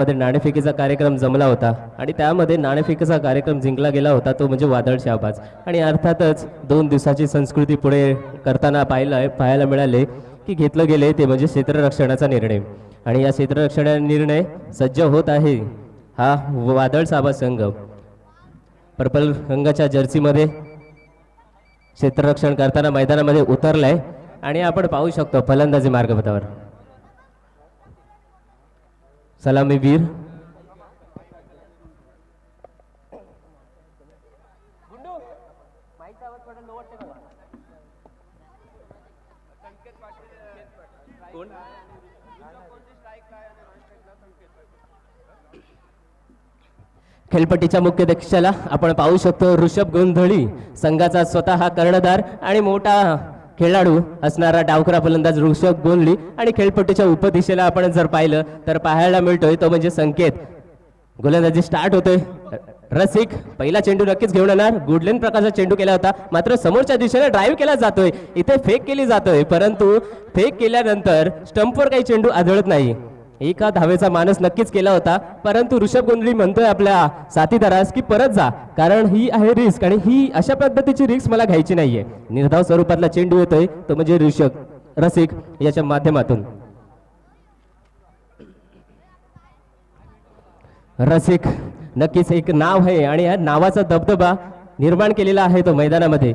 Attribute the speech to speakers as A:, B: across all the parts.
A: मध्ये नाणेफेकीचा कार्यक्रम जमला होता आणि त्यामध्ये नाणेफेकीचा कार्यक्रम जिंकला गेला होता तो म्हणजे वादळ शाहबाज. आणि अर्थातच 2 दिवसाची संस्कृती पुढे करताना पाहायला मिळाले की घेतलं गेले ते म्हणजे क्षेत्ररक्षणाचा निर्णय. आणि या क्षेत्ररक्षणाचा निर्णय सज्ज होत आहे हा वादळ शाहबाज संघ. पर्पल रंगाच्या जर्सीमध्ये क्षेत्ररक्षण करताना मैदानामध्ये उतरलाय आणि आपण पाहू शकतो फलंदाजी मार्गपथावर सलामीवीर खेळपट्टीच्या मुख्य दक्षाला आपण पाहू शकतो ऋषभ गोंधळी संघाचा स्वतः कर्णधार आणि मोठा खेळाडू असणारा डावखरा फलंदाज ऋषभ गोंधळी. आणि खेळपट्टीच्या उपदिशेला आपण जर पाहिलं तर पाहायला मिळतोय तो म्हणजे संकेत. गोलंदाजी स्टार्ट होतोय. रसिक पहिला चेंडू नक्कीच घेऊन येणार. गुडलेन प्रकारचा चेंडू केला होता मात्र समोरच्या दिशेने ड्राईव्ह केला जातोय. इथे फेक केली जातोय परंतु फेक केल्यानंतर स्टंपवर काही चेंडू आढळत नाही. एका धावेचा मानस नक्कीच केला होता परंतु ऋषभ गोंधळी म्हणतोय आपल्या साथीदारास की परत जा कारण ही आहे रिस्क आणि ही अशा पद्धतीची रिस्क मला घ्यायची नाहीये. निर्धाव स्वरूपातला चेंडू येतोय तो म्हणजे रसिक याच्या माध्यमातून. रसिक नक्कीच एक नाव आहे आणि या नावाचा दबदबा निर्माण केलेला आहे तो मैदानामध्ये.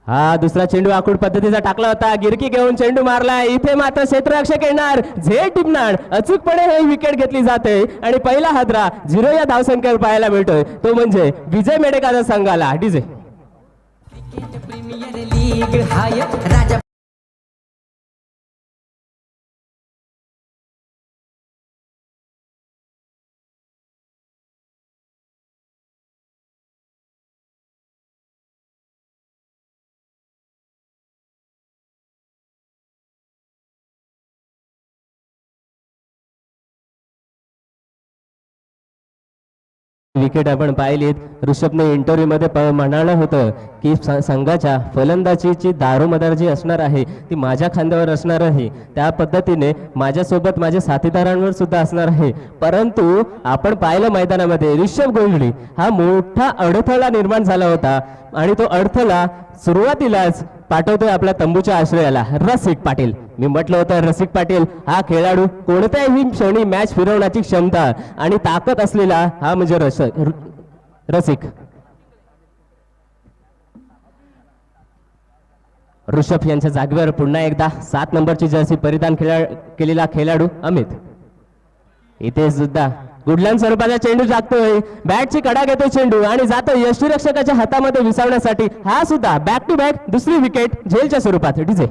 A: हा दुसरा चेंडू आखूड पद्धतीचा टाकला होता. गिरकी घेऊन चेंडू मारलाय. इथे मात्र क्षेत्ररक्षक येणार झेड टिपणार अचूकपणे हे विकेट घेतली जाते आणि पहिला हादरा 0 या धावसंख्येवर पाहायला मिळतोय तो म्हणजे विजय मेडेकाचा संघाला. डीजे
B: प्रीमियर लीग हाय राजा
A: विकेट आपण पाहिलीत. ऋषभने इंटरव्ह्यू मध्ये म्हणालं होतं की संघाच्या फलंदाजीची दारोमदार जी असणार आहे ती माझ्या खांद्यावर असणार आहे. त्या पद्धतीने माझ्यासोबत माझ्या साथीदारांवर सुद्धा असणार आहे. परंतु आपण पाहिलं मैदानामध्ये ऋषभ गोंधळी हा मोठा अडथळा निर्माण झाला होता आणि तो अडथळा सुरुवातीलाच पाठवतोय आपल्या तंबूच्या आश्रयाला रसिक पाटील. मी म्हटलं होतं रसिक पाटील हा खेळाडू कोणत्याही क्षणी मॅच फिरवण्याची क्षमता आणि ताकद असलेला हा म्हणजे रसिक. ऋषभ यांच्या जागेवर पुन्हा एकदा 7 नंबरची जर्सी परिधान केलेला खेळाडू अमित. इथे सुद्धा गुडलॅन स्वरूपाचा चेंडू जागतोय. बॅटची कडा घेतोय चेंडू आणि जातोय यष्टीरक्षकाच्या हातामध्ये विसावण्यासाठी. हा सुद्धा बॅक टू बॅक दुसरी विकेट झेलच्या स्वरूपात. डीजे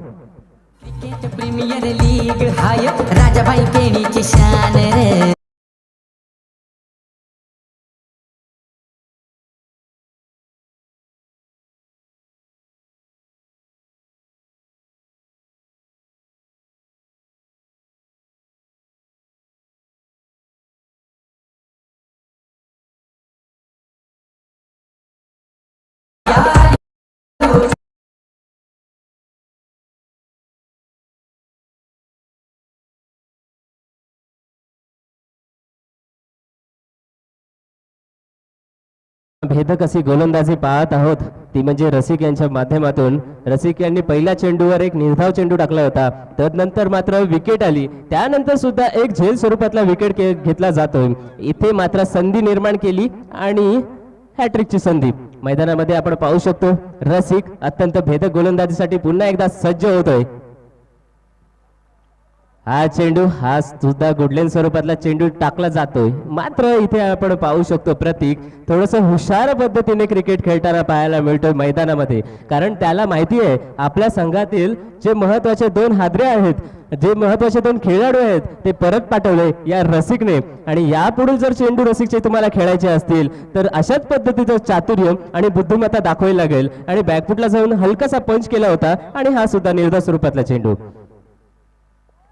B: प्रीमियर लीग हाय राजाबाई केणीची शान रे.
A: भेदक अशी गोलंदाजी पाहत आहोत ती म्हणजे रसिक यांच्या माध्यमातून. रसिक यांनी पहिल्या चेंडूवर एक निर्धाव चेंडू टाकला होता. तदनंतर मात्र विकेट आली. त्यानंतर सुद्धा एक झेल स्वरूपातला विकेट घेतला जातोय. इथे मात्र संधी निर्माण केली आणि हॅट्रिकची संधी मैदानामध्ये आपण पाहू शकतो. रसिक अत्यंत भेदक गोलंदाजीसाठी पुन्हा एकदा सज्ज होतोय. हा चेंडू हा सुद्धा गुडलेन स्वरूपातला चेंडू टाकला जातोय. मात्र इथे आपण पाहू शकतो प्रतीक थोडस हुशार पद्धतीने क्रिकेट खेळताना पाहायला मिळतोय मैदानामध्ये. कारण त्याला माहिती आहे आपल्या संघातील जे महत्वाचे 2 हादरे आहेत जे महत्वाचे 2 खेळाडू आहेत ते परत पाठवले या रसिकने. आणि यापुढे जर चेंडू रसिकचे तुम्हाला खेळायचे असतील तर अशाच पद्धतीचं चातुर्य आणि बुद्धिमत्ता दाखवावी लागेल. आणि बॅकफुटला जाऊन हलकासा पंच केला होता आणि हा सुद्धा निर्धाव स्वरूपातला चेंडू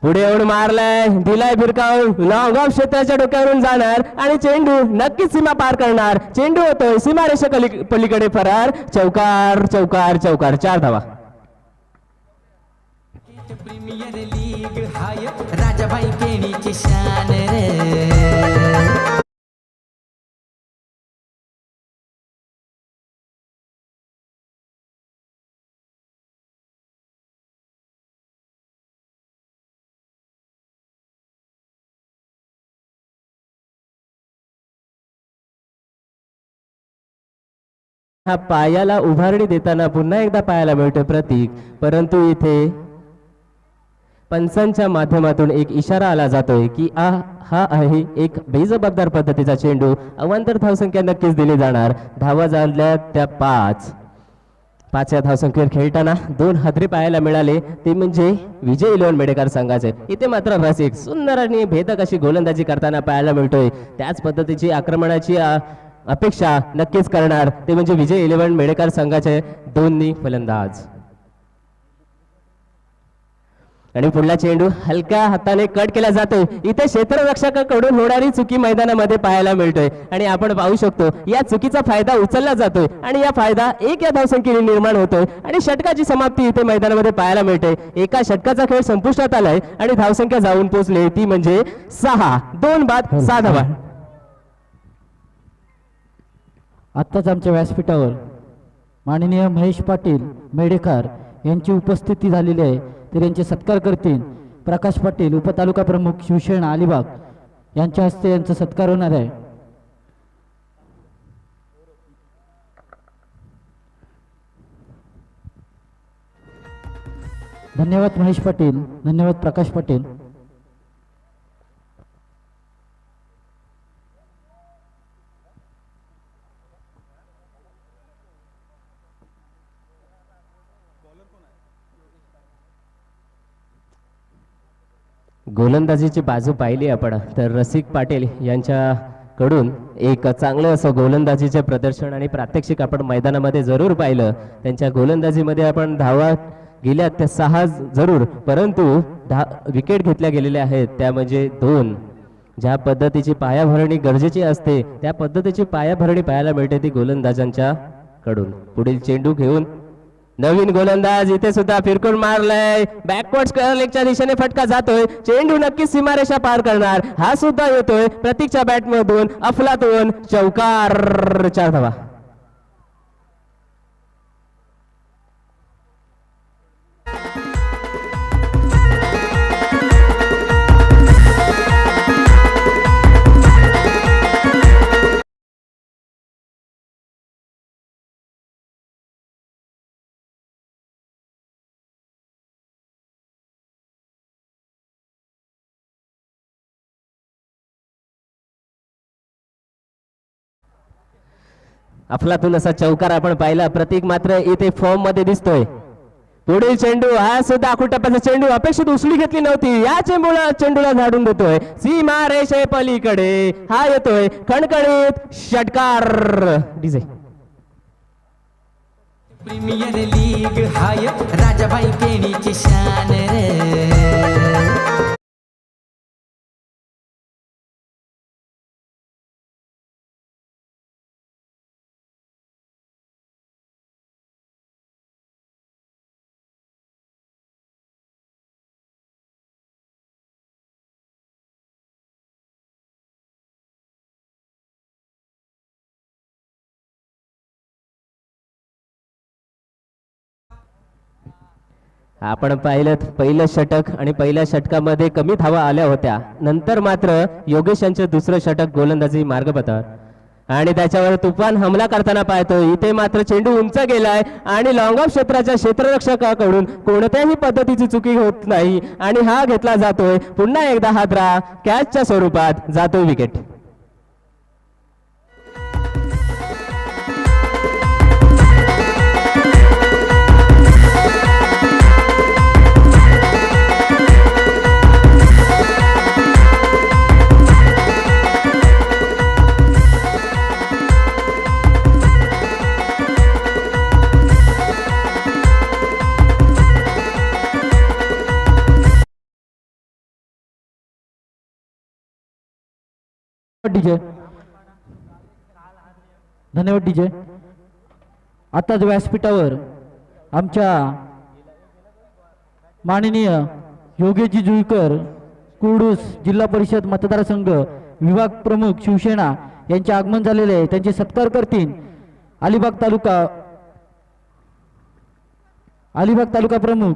A: पुढे येऊन मारलाय. दिलाय भिरकावून नावगाव क्षेत्राच्या डोक्यावरून जाणार आणि चेंडू नक्कीच सीमा पार करणार. चेंडू होतोय सीमारेषा पलीकडे फरार. चौकार चौकार चौकार 4 धावा.
B: प्रीमियर लीग हाय राजा राजाबाई केणीची शान रे.
A: हा पायाला उभारणी देताना पुन्हा एकदा पायाला मिळतोय प्रतीक, परंतु इथे पंचांच्या माध्यमातून एक इशारा आला जातोय की हा आहे एक बेजबाबदार पद्धतीचा चेंडू. अवांतर धावसंख्या नक्कीच दिली जाणार. धावा झाल्या त्या 5व्या धावसंख्येवर खेळताना 2 हादरे पाहायला मिळाले, ते म्हणजे विजय इलेव्हन मेडेकर संघाचे. इथे मात्र रसिक सुंदर आणि भेदक अशी गोलंदाजी करताना पाहायला मिळतोय. त्याच पद्धतीची आक्रमणाची अपेक्षा नक्कीच करणार ते म्हणजे विजय इलेव्हन मेडेकर संघाचे दोन्ही फलंदाज. आणि पुढला चेंडू हलक्या हाताने कट केला जातोय. इथे क्षेत्ररक्षकाकडून होणारी चुकी मैदानामध्ये पाहायला मिळतोय आणि आपण पाहू शकतो या चुकीचा फायदा उचलला जातोय आणि या फायदा 1 या धावसंख्येने निर्माण होतोय आणि षटकाची समाप्ती इथे मैदानामध्ये पाहायला मिळते. एका षटकाचा खेळ संपुष्टात आलाय आणि धावसंख्या जाऊन पोहोचली ती म्हणजे 6. 2 बाद 6 धावा.
C: आत्ताच आमच्या व्यासपीठावर माननीय महेश पाटील मेडेकर यांची उपस्थिती झालेली आहे, तर यांचे सत्कार करतील प्रकाश पाटील उपतालुका प्रमुख शिवसेना अलिबाग यांच्या हस्ते यांचा सत्कार होणार आहे. धन्यवाद महेश पाटील, धन्यवाद प्रकाश पाटील.
A: गोलंदाजीची बाजू पाहिली आपण तर रसिक पाटील यांच्याकडून एक चांगलं असं गोलंदाजीचे प्रदर्शन आणि प्रात्यक्षिक आपण मैदानामध्ये जरूर पाहिलं. त्यांच्या गोलंदाजीमध्ये आपण धावा गेल्या त्या 6 जरूर, परंतु विकेट घेतल्या गेलेल्या आहेत त्या म्हणजे 2. ज्या पद्धतीची पायाभरणी गरजेची असते त्या पद्धतीची पायाभरणी पाहायला मिळते ती गोलंदाजांच्या कडून. पुढील चेंडू घेऊन नवीन गोलंदाज इथे सुद्धा फिरकून मारलाय. बॅकवर्ड स्क्वेअर लेगच्या दिशेने फटका जातोय. चेंडू नक्कीच सीमारेषा पार करणार. हा सुद्धा येतोय प्रतीकच्या बॅटमधून. अफलातून चौकार. 4 धावा. अफलातून असा चौकार आपण पाहिला. प्रतीक मात्र इथे फॉर्म मध्ये दिसतोय. पुढील चेंडू हा सुद्धा आखूटप्प्याचा चेंडू अपेक्षित उसळी घेतली नव्हती. या चेंडूला झाडून देतोय सीमा रेषे पलीकडे. हा येतोय खणखणीत षटकार. डीजे
B: प्रीमियर लीग हाय राजाबाई केणीची शान रे.
A: आपण पाहिलं पहिलं षटक आणि पहिल्या षटकामध्ये कमी धावा आल्या होत्या. नंतर मात्र योगेश यांचे दुसरं षटक गोलंदाजी मार्गपथावर आणि त्याच्यावर तुफान हमला करताना पाहतो. इथे मात्र चेंडू उंच गेलाय आणि लॉंग ऑफ क्षेत्राच्या क्षेत्ररक्षकाकडून कोणत्याही पद्धतीची चुकी होत नाही आणि हा घेतला जातोय. पुन्हा एकदा हादरा कॅचच्या स्वरूपात जातोय विकेट.
C: डीजे धन्यवाद डीजे. आताच व्यासपीठावर आमच्या माननीय योगेशजी जुईकर कुर्डूस जिल्हा परिषद मतदारसंघ विभाग प्रमुख शिवसेना यांचे आगमन झालेले आहे. त्यांचे सत्कार करतील अलिबाग तालुका प्रमुख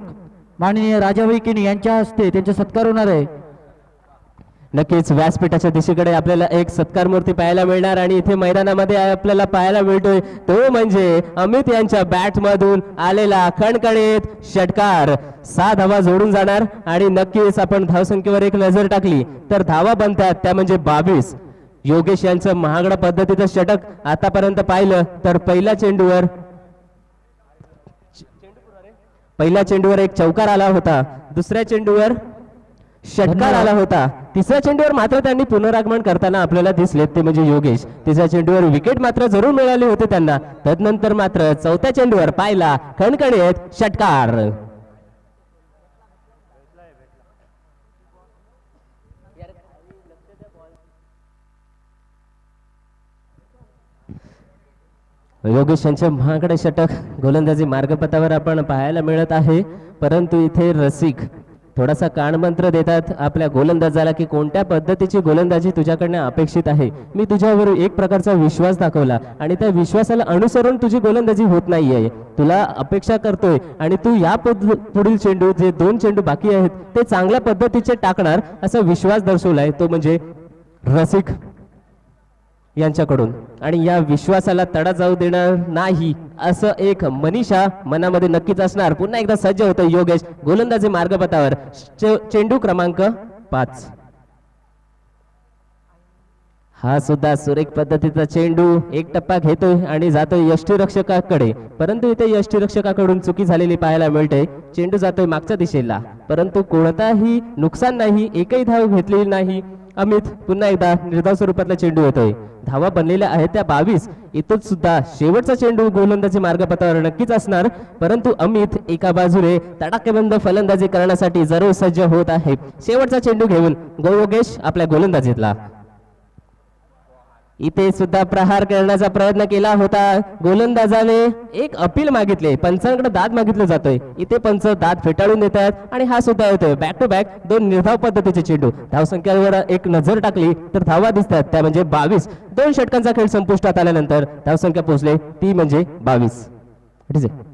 C: माननीय राजाभाई केणी यांच्या हस्ते त्यांचा सत्कार होणार आहे.
A: नक्कीच व्यासपीठाच्या दिशेकडे आपल्याला एक सत्कार मूर्ती पाहायला मिळणार आणि इथे मैदानामध्ये आपल्याला पाहायला मिळतोय तो म्हणजे अमित यांच्या बॅट मधून आलेला खणखणीत षटकार. 6 धावा जोडून जाणार आणि नक्कीच आपण धावसंख्येवर एक नजर टाकली तर धावा बनतात त्या म्हणजे 22. योगेश यांचं महागडा पद्धतीचं षटक आतापर्यंत पाहिलं तर पहिल्या चेंडूवर एक चौकार आला होता, दुसऱ्या चेंडूवर षटकार आला होता, तिसऱ्या चेंडूवर मात्र त्यांनी पुनरागमन करताना आपल्याला दिसले ते म्हणजे योगेश. तिसऱ्या चेंडूवर विकेट मात्र जरूर मिळाली होती त्यांना. तदनंतर मात्र चौथ्या चेंडूवर पाहिला खणखणीत षटकार. योगेश यांचे महागडे षटक गोलंदाजी मार्गपथावर आपण पाहायला मिळत आहे. परंतु इथे रसिक थोडासा कानमंत्र देतात आपल्या गोलंदाजाला की कोणत्या पद्धतीची गोलंदाजी तुझ्याकडनं अपेक्षित आहे. मी तुझ्यावर एक प्रकारचा विश्वास दाखवला आणि त्या विश्वासाला अनुसरून तुझी गोलंदाजी होत नाहीये. तुला अपेक्षा करतोय आणि तू या पुढील चेंडू जे 2 चेंडू बाकी आहेत ते चांगल्या पद्धतीचे टाकणार असा विश्वास दर्शवलाय तो म्हणजे रसिक यांच्याकडून. आणि या विश्वासाला तडा जाऊ देणार नाही असं एक मनीषा मनामध्ये नक्कीच असणार. पुन्हा एकदा सज्ज होतं योगेश गोलंदाजी मार्गपथावर. चेंडू क्रमांक 5 हा सुद्धा सुरेख पद्धतीचा चेंडू एक टप्पा घेतोय आणि जातोय यष्टीरक्षकाकडे. परंतु इथे यष्टीरक्षकाकडून चुकी झालेली पाहायला मिळते. चेंडू जातोय मागच्या दिशेला परंतु कोणताही नुकसान नाही, एकही धाव घेतलेली नाही. अमित पुन्हा एकदा निर्धाव स्वरूपातला चेंडू येतोय. धावा बनलेल्या आहेत त्या 22. इथून सुद्धा शेवटचा चेंडू गोलंदाजी मार्गपथावर नक्कीच असणार. परंतु अमित एका बाजूने तडाखेबंद फलंदाजी करण्यासाठी जरूर सज्ज होत आहे. शेवटचा चेंडू घेऊन योगेश आपल्या गोलंदाजीतला. इथे सुद्धा प्रहार करण्याचा प्रयत्न केला होता. गोलंदाजाने एक अपील मागितले, पंचांकडे दाद मागितलं जातोय. इथे पंच दाद फेटाळून देत आहेत आणि हा सुद्धा येतोय बॅक टू बॅक 2 निर्धाव पद्धतीचे चेंडू. धावसंख्येवर एक नजर टाकली तर धावा दिसतात त्या म्हणजे 22. 2 षटकांचा खेळ संपुष्टात आल्यानंतर धावसंख्या पोहोचले ती म्हणजे 22. ठीक आहे.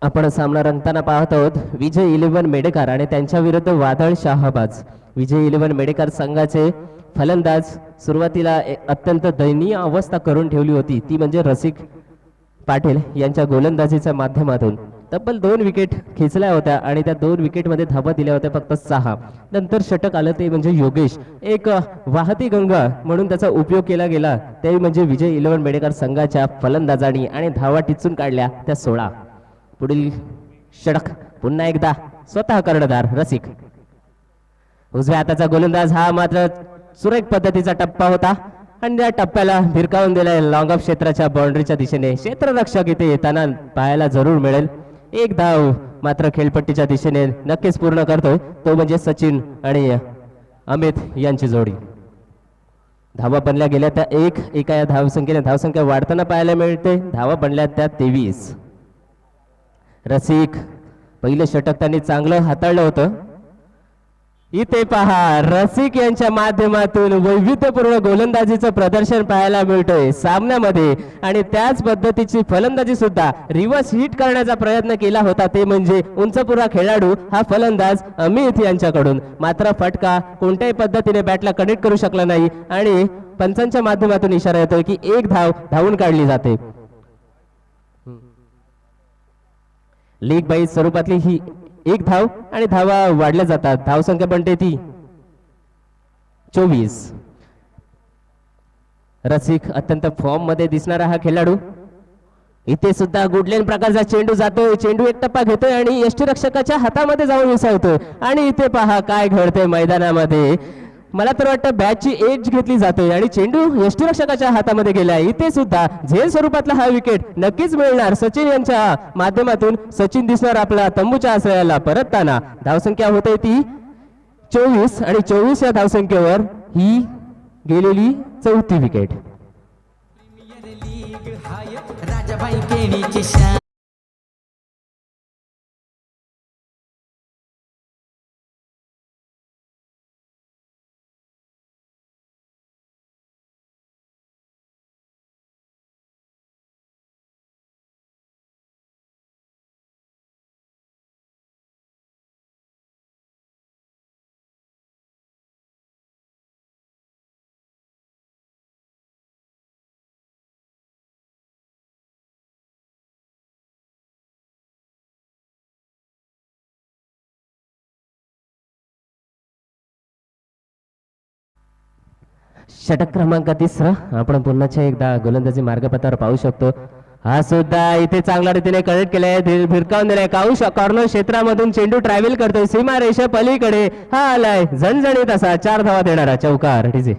A: आपण सामना रंगताना पाहत आहोत. विजय 11 मेडेकर आणि त्यांच्या विरुद्ध वादळ शाहबाज. विजय 11 मेडेकर संघाचे फलंदाज सुरुवातीला अत्यंत दयनीय अवस्था करून ठेवली होती ती म्हणजे रसिक पाटील यांच्या गोलंदाजीच्या माध्यमातून तब्बल 2 विकेट खेचल्या होत्या आणि त्या 2 विकेटमध्ये धावा दिल्या होत्या फक्त 6. नंतर षटक आलं ते म्हणजे योगेश. एक वाहती गंगा म्हणून त्याचा उपयोग केला गेला ते म्हणजे विजय 11 मेडेकर संघाच्या फलंदाजांनी आणि धावा टिचून काढल्या त्या 16. पुढील षटक पुन्हा एकदा स्वतः कर्णधार रसिक. उजव्या हाताचा गोलंदाज हा मात्र सुरेख पद्धतीचा टप्पा होता आणि त्या टप्प्याला भिरकावून दिलाय लॉंग ऑफ क्षेत्राच्या बाउंड्रीच्या दिशेने. क्षेत्ररक्षक इथे येताना पाहायला जरूर मिळेल. एक धाव मात्र खेळपट्टीच्या दिशेने नक्कीच पूर्ण करतोय तो म्हणजे सचिन आणि अमित यांची जोडी. धावा बनल्या गेल्या त्या एका धावसंख्येने धावसंख्या वाढताना पाहायला मिळते. धावा बनल्या त्या 23. रसिक पहिलं षटक त्यांनी चांगलं हाताळलं होतं. इथे पहा रसिक यांच्या माध्यमातून वैविध्यपूर्ण गोलंदाजीचं प्रदर्शन पाहायला मिळतोय सामन्यामध्ये आणि त्याच पद्धतीची फलंदाजी सुद्धा रिव्हर्स हिट करण्याचा प्रयत्न केला होता ते म्हणजे उंचपुरा खेळाडू हा फलंदाज अमित यांच्याकडून. मात्र फटका कोणत्याही पद्धतीने बॅटला कनेक्ट करू शकला नाही आणि पंचांच्या माध्यमातून इशारा येतोय की एक धाव धावून काढली जाते. लीग बाईज स्वरूपातली ही एक धाव आणि धावा वाढल्या जातात. धावसंख्या बनते ती 24. रसिक अत्यंत फॉर्म मध्ये दिसणारा हा खेळाडू. इथे सुद्धा गुडलेन प्रकारचा चेंडू जातोय. चेंडू एक टप्पा घेतोय आणि यष्टीरक्षकाच्या हातामध्ये जाऊन विसावतोय आणि इथे पहा काय घडतंय मैदानामध्ये. मला तर वाटतं बॅटची एज घेतली जाते आणि चेंडू यष्टीरक्षकाच्या हातामध्ये गेला. इथे सुद्धा झेल स्वरूपातला हा विकेट नक्कीच मिळणार. सचिन यांच्या माध्यमातून सचिन दिसणार आपला तंबूच्या आश्रयाला परतताना. धावसंख्या होते ती 24 आणि 24 या धावसंख्येवर ही गेलेली चौथी विकेट.
B: प्रीमियर लीग हाय राजाबाई केणीची शान
A: षटक क्रमांक 3 आपण पुन्हा एकदा गोलंदाजी मार्गपथावर पाहू शकतो. हा सुद्धा इथे चांगल्या रीतीने कनेक्ट केलाय, भिरकावून दिलाय. कॉर्नर क्षेत्रामधून चेंडू ट्रॅव्हल करतोय सीमा रेषा पलीकडे. हा आलाय झणझणीत असा 4 धावा देणारा चौकार. डीजे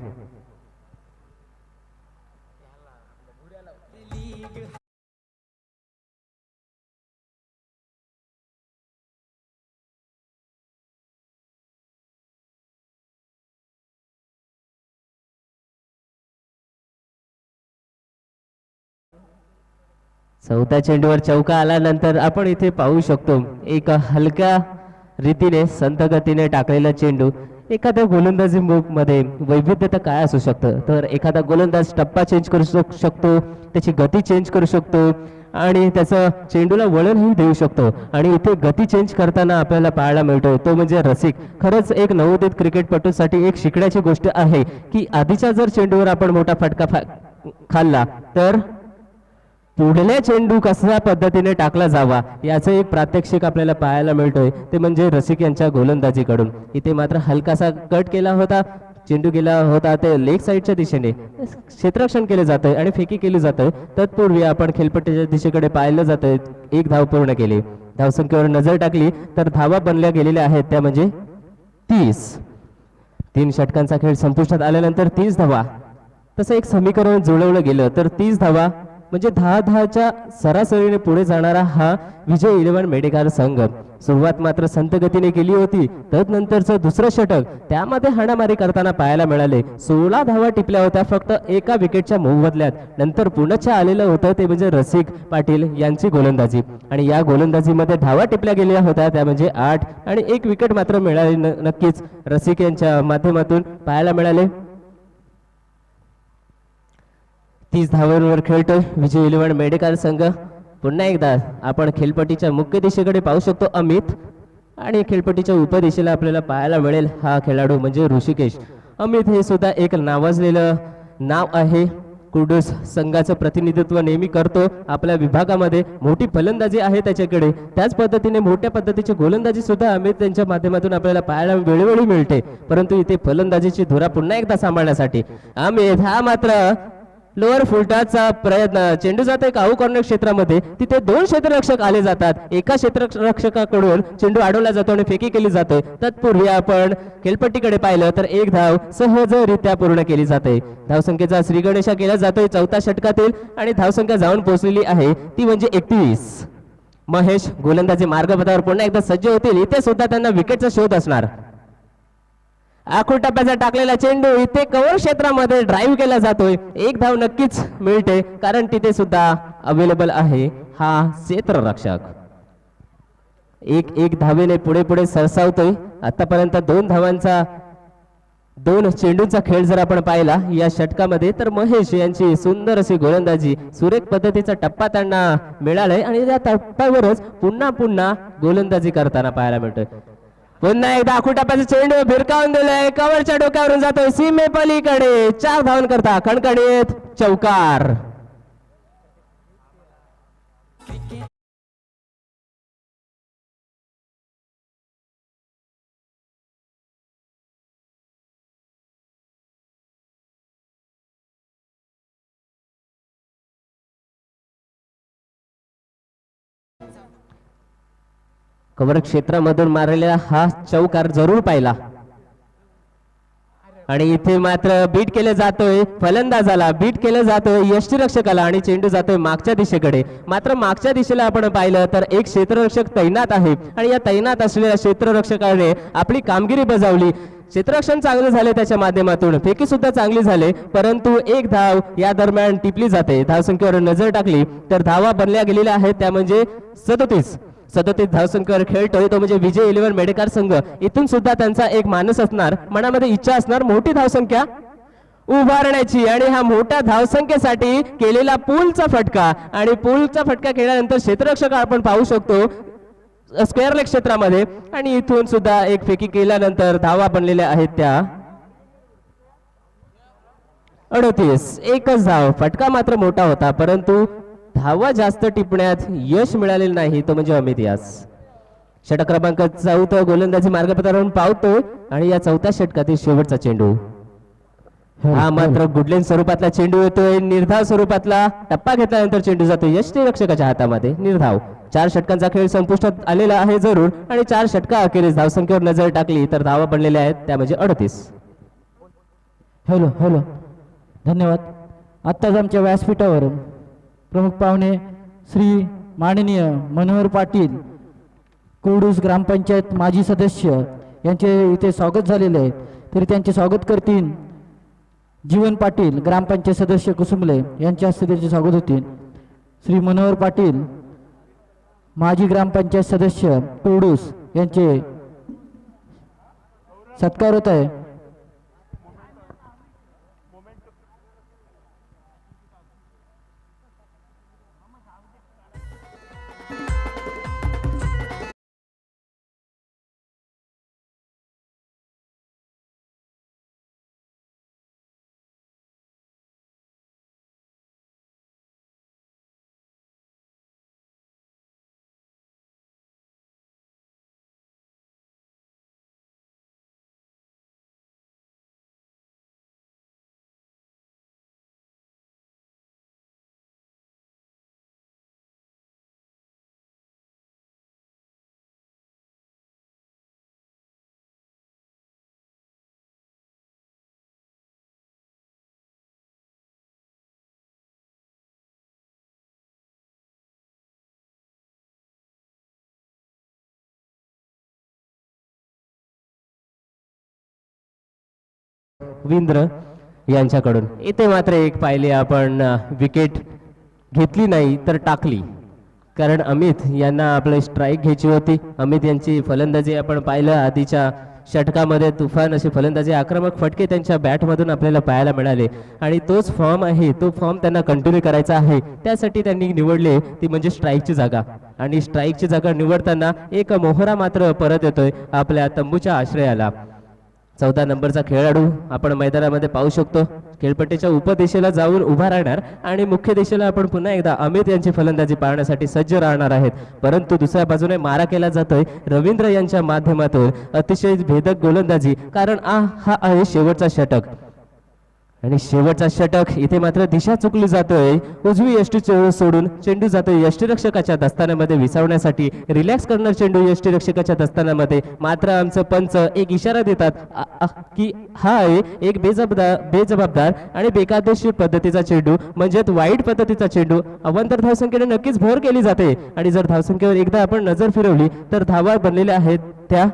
A: चौथ्या चेंडूवर चौका आल्यानंतर आपण इथे पाहू शकतो एक हलक्या रीतीने संथ गतीने टाकलेला चेंडू. एखाद्या गोलंदाजी मध्ये वैविध्यता काय असू शकतं, तर एखादा गोलंदाज टप्पा चेंज करू शकतो, त्याची गती चेंज करू शकतो आणि त्याचं चेंडूला वळणही देऊ शकतो. आणि इथे गती चेंज करताना आपल्याला पाहायला मिळतो तो म्हणजे रसिक. खरंच एक नवोदित क्रिकेटपटूसाठी एक शिकण्याची गोष्ट आहे की आधीच्या जर चेंडूवर आपण मोठा फटका खाल्ला तर पुढल्या चेंडू कशा पद्धतीने टाकला जावा याचं एक प्रात्यक्षिक आपल्याला पाहायला मिळतोय, ते म्हणजे रसिक यांच्या गोलंदाजीकडून. इथे मात्र हलकासा कट केला होता, चेंडू गेला होता ते लेग साईडच्या दिशेने. क्षेत्ररक्षण केले जातंय आणि फेकी केली जाते. तत्पूर्वी आपण खेळपट्टीच्या दिशेकडे पाहिलं जातंय. 1 धाव पूर्ण केली. धावसंख्येवर नजर टाकली तर धावा बनल्या गेलेल्या आहेत त्या म्हणजे 30. 3 षटकांचा खेळ संपुष्टात आल्यानंतर 30 धावा. तसं एक समीकरण जुळवलं गेलं तर 30 धावा म्हणजे 10-10च्या सरासरीने पुढे जाणारा हा विजय 11 मेडेकार संघ. सुरुवात मात्र संत गतीने केली होती. तदनंतरचं दुसरं षटक त्यामध्ये हाणामारी करताना पाहायला मिळाले. 16 धावा टिपल्या होत्या फक्त एका विकेटच्या मोबदल्यात. नंतर पुन्हा आलेलं होतं ते म्हणजे रसिक पाटील यांची गोलंदाजी आणि या गोलंदाजीमध्ये धावा टिपल्या गेल्या होत्या त्या म्हणजे 8 आणि 1 विकेट मात्र मिळाली नक्कीच रसिक यांच्या माध्यमातून पाहायला मिळाले. 30 धावांवर खेळतोय विजय 11 मेडेकार संघ. पुन्हा एकदा आपण खेळपट्टीच्या मुख्य दिशेकडे पाहू शकतो अमित आणि खेळपट्टीच्या उपदिशेला आपल्याला पाहायला मिळेल हा खेळाडू म्हणजे ऋषिकेश. अमित हे सुद्धा एक नावाजलेलं नाव आहे. कुर्डूस संघाचं प्रतिनिधित्व नेहमी करतो. आपल्या विभागामध्ये मोठी फलंदाजी आहे त्याच्याकडे. त्याच पद्धतीने मोठ्या पद्धतीची गोलंदाजी सुद्धा अमित त्यांच्या माध्यमातून आपल्याला पाहायला वेळोवेळी मिळते. परंतु इथे फलंदाजीची धुरा पुन्हा एकदा सांभाळण्यासाठी अमित हा मात्र लोअर फुलटाचा प्रयत्न. चेंडू जातोय काहू कॉर्नर क्षेत्रामध्ये. तिथे 2 क्षेत्ररक्षक आले जातात. एका क्षेत्ररक्षकाकडून चेंडू अडवला जातो आणि फेकी केली जाते. तत्पूर्वी आपण खेळपट्टीकडे पाहिलं तर 1 धाव सहजरित्या पूर्ण केली जाते. धावसंख्येचा श्रीगणेशा केला जातोय 4थ्या षटकातील आणि धावसंख्या जाऊन पोहोचलेली आहे ती म्हणजे 31. महेश गोलंदाजी मार्गपथावर पुन्हा एकदा सज्ज होतील. इथे सुद्धा त्यांना विकेटचा शोध असणार. आखूड टप्प्याचा टाकलेला चेंडू इथे कव्हर क्षेत्रामध्ये ड्राईव्ह केला जातोय. 1 धाव नक्कीच मिळते कारण तिथे सुद्धा अवेलेबल आहे हा क्षेत्ररक्षक. 1 धावेने पुढे पुढे सरसावतोय. आतापर्यंत 2 धावांचा 2 चेंडूंचा खेळ जर आपण पाहिला या षटकामध्ये तर महेश यांची सुंदर अशी गोलंदाजी, सुरेख पद्धतीचा टप्पा त्यांना मिळालाय आणि त्या टप्प्यावरच पुन्हा गोलंदाजी करताना पाहायला मिळतोय. पुन्हा एकदा आखुटापाचा चेंडू भिरकावून दिलाय. कव्हरच्या डोक्यावरून जातोय सीमे पलीकडे. 4 धावन करता खणखणीत चौकार. कव्हर क्षेत्रामधून मारलेला हा चौकार जरूर पाहिला. आणि इथे मात्र बीट केलं जातोय फलंदाजाला, बीट केलं जातोय यष्टीरक्षकाला आणि चेंडू जातोय मागच्या दिशेकडे. मात्र मागच्या दिशेला आपण पाहिलं तर एक क्षेत्ररक्षक तैनात आहे आणि या तैनात असलेल्या क्षेत्ररक्षकाने आपली कामगिरी बजावली. क्षेत्ररक्षण चांगले झाले त्याच्या माध्यमातून, फेकी सुद्धा चांगली झाले, परंतु एक धाव या दरम्यान टिपली जाते. धावसंख्येवर नजर टाकली तर धावा बनल्या गेलेल्या आहेत त्या म्हणजे 37 धावसंख्येवर खेळतोय तो म्हणजे विजय 11 मेडेकार संघ. इथून सुद्धा त्यांचा एक मानस असणार, मनामध्ये इच्छा असणार मोठी धावसंख्या उभारण्याची आणि ह्या मोठ्या धावसंख्येसाठी केलेला पूलचा फटका आणि पूलचा फटका केल्यानंतर क्षेत्ररक्षक आपण पाहू शकतो स्क्वेअर लेग क्षेत्रामध्ये आणि इथून सुद्धा एक फेकी केल्यानंतर धावा बनलेल्या आहेत त्या 38. एकच धाव, फटका मात्र मोठा होता परंतु धावा जास्त टिपण्यात यश मिळालेलं नाही तो म्हणजे अमित यास. षटक क्रमांक 4 गोलंदाजी मार्गपथावरून पावतोय आणि या 4थ्या षटकातील शेवटचा चेंडू. हा मात्र गुडलेन स्वरूपातला चेंडू येतोय, निर्धाव स्वरूपातला टप्पा घेतल्यानंतर चेंडू जातो यष्टीरक्षकाच्या हातामध्ये. निर्धाव. 4 षटकांचा खेळ संपुष्टात आलेला आहे जरूर आणि 4 षटका अखेरीस धावसंख्येवर नजर टाकली तर धावा बनलेल्या आहेत त्या म्हणजे 38.
C: हॅलो धन्यवाद. आत्ताच आमच्या व्यासपीठावर प्रमुख पाहुणे श्री माननीय मनोहर पाटील कोडूस ग्रामपंचायत माजी सदस्य यांचे इथे स्वागत झालेले आहे, तरी त्यांचे स्वागत करतील जीवन पाटील ग्रामपंचायत सदस्य कुसुमले यांच्या हस्ते त्यांचे स्वागत होतील. श्री मनोहर पाटील माजी ग्रामपंचायत सदस्य कोडूस यांचे सत्कार होत आहे.
A: विंद्र यांच्याकडून इथे मात्र एक पाहिले आपण विकेट घेतली नाही तर टाकली, कारण अमित यांना आपलं स्ट्राईक घ्यायची होती. अमित यांची फलंदाजी आपण पाहिलं आधीच्या षटकामध्ये तुफान अशी फलंदाजी, आक्रमक फटके त्यांच्या बॅटमधून आपल्याला पाहायला मिळाले आणि तोच फॉर्म आहे, तो फॉर्म त्यांना कंटिन्यू करायचा आहे. त्यासाठी त्यांनी निवडले ती म्हणजे स्ट्राईकची जागा आणि स्ट्राईकची जागा निवडताना एक मोहरा मात्र परत येतोय आपल्या तंबूच्या आश्रयाला. 14 नंबरचा खेळाडू आपण मैदानामध्ये पाहू शकतो, खेळपट्टीच्या उपदिशेला जाऊन उभा राहणार आणि मुख्य दिशेला आपण पुन्हा एकदा अमित यांची फलंदाजी पाहण्यासाठी सज्ज राहणार आहेत. परंतु दुसऱ्या बाजूने मारा केला जातोय रवींद्र यांच्या माध्यमातून, अतिशय भेदक गोलंदाजी, कारण हा आहे शेवटचा षटक आणि शेवटचा षटक इथे मात्र दिशा चुकली जातोय. उजवी यष्टी सोडून चेंडू जातोय यष्टीरक्षकाच्या दस्तानामध्ये विसावण्यासाठी, रिलॅक्स करणार चेंडू यष्टीरक्षकाच्या दस्तानामध्ये. मात्र आमचं पंच एक इशारा देतात की हा आहे एक बेजबाबदार आणि बेकायदेशीर पद्धतीचा चेंडू, म्हणजेच वाईट पद्धतीचा चेंडू. अवांतर धावसंख्येने नक्कीच भर केली जाते आणि जर धावसंख्येवर एकदा आपण नजर फिरवली तर धावा बनलेल्या आहेत त्या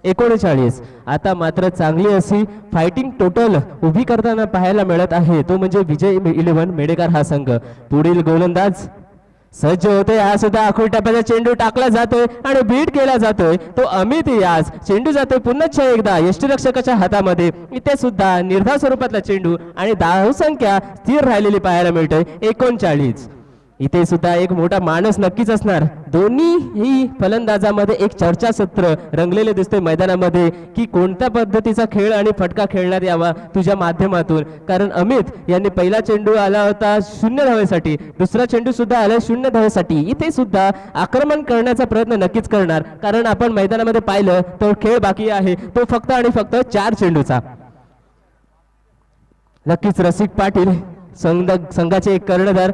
A: 39. आता मात्र चांगली अशी फायटिंग टोटल उभी करताना पाहायला मिळत आहे, तो म्हणजे विजय 11 मेडेकार हा संघ. पुढील गोलंदाज सज्ज होते, हा सुद्धा आखूड टप्प्याचा चेंडू टाकला जातोय आणि बीट केला जातोय तो अमित यास. चेंडू जातोय पुन्हा एकदा यष्टीरक्षकाच्या हातामध्ये. इथे सुद्धा निर्धाव स्वरूपातला चेंडू आणि धावसंख्या स्थिर राहिलेली पाहायला मिळतोय 39. इथे सुद्धा एक मोठा माणूस नक्कीच असणार. दोन्ही फलंदाजामध्ये एक चर्चासत्र रंगलेले दिसते मैदानामध्ये की कोणत्या पद्धतीचा खेळ आणि फटका खेळण्यात यावा तुझ्या माध्यमातून, कारण अमित यांनी पहिला चेंडू आला होता 0 धावेसाठी, दुसरा चेंडू सुद्धा आला 0 धावेसाठी. इथे सुद्धा आक्रमण करण्याचा प्रयत्न नक्कीच करणार, कारण आपण मैदानामध्ये पाहिलं तो खेळ बाकी आहे तो फक्त आणि फक्त 4 चेंडूचा. नक्कीच रसिक पाटील संघाचे एक कर्णधार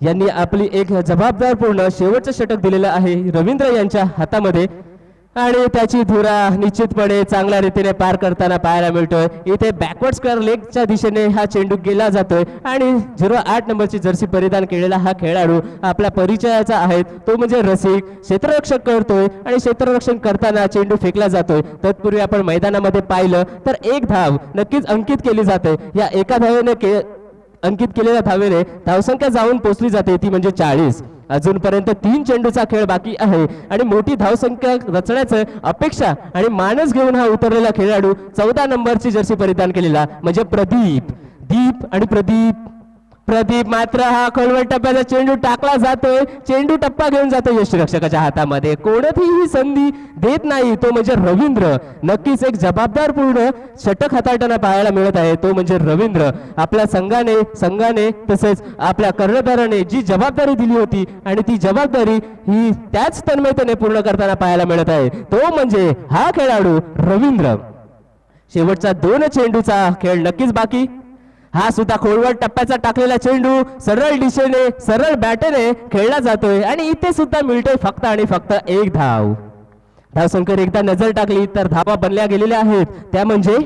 A: यांनी आपली एक जबाबदारपूर्ण शेवटचं षटक दिलेलं आहे रवींद्र यांच्या हातामध्ये. आणि त्याची धुरा निश्चितपणे चांगल्या रीतीने पार करताना पाहायला मिळतोय. इथे बॅकवर्ड स्क्वेअर लेगच्या दिशेने हा चेंडू गेला जातोय आणि 08 नंबरची जर्सी परिधान केलेला हा खेळाडू आपल्या परिचयाचा आहे, तो म्हणजे रसिक. क्षेत्ररक्षण करतोय आणि क्षेत्ररक्षण करताना चेंडू फेकला जातोय. तत्पूर्वी आपण मैदानामध्ये पाहिलं तर एक धाव नक्कीच अंकित केली जाते. या एका धावेने अंकित केलेल्या धावेने धावसंख्या जाऊन पोहोचली जाते, ती म्हणजे 40. अजूनपर्यंत 3 चेंडूचा खेळ बाकी आहे आणि मोठी धावसंख्या रचण्याचं अपेक्षा आणि मानस घेऊन हा उतरलेला खेळाडू 14 नंबरची जर्सी परिधान केलेला म्हणजे दीप आणि प्रदीप मात्र हा खोलवर टप्प्याचा चेंडू टाकला जातोय. चेंडू टप्पा घेऊन जातोय यष्टीरक्षकाच्या हातामध्ये, कोणतीही संधी देत नाही, तो म्हणजे रवींद्र. नक्कीच एक जबाबदारपूर्ण षटक हाताळताना पाहायला मिळत आहे, तो म्हणजे रवींद्र. आपल्या संघाने तसेच आपल्या कर्णधाराने जी जबाबदारी दिली होती आणि ती जबाबदारी ही त्याच तन्मयतेने पूर्ण करताना पाहायला मिळत आहे, तो म्हणजे हा खेळाडू रवींद्र. शेवटचा 2 चेंडूचा खेळ नक्कीच बाकी. हा सुद्धा खोलवर टप्प्याचा टाकलेला चेंडू सरळ दिशेने सरळ बॅटने खेळला जातोय आणि इथे सुद्धा मिळतोय फक्त आणि फक्त 1 धाव. धावसंख्येवर एकदा नजर टाकली तर धावा बनल्या गेलेल्या आहेत, त्या म्हणजे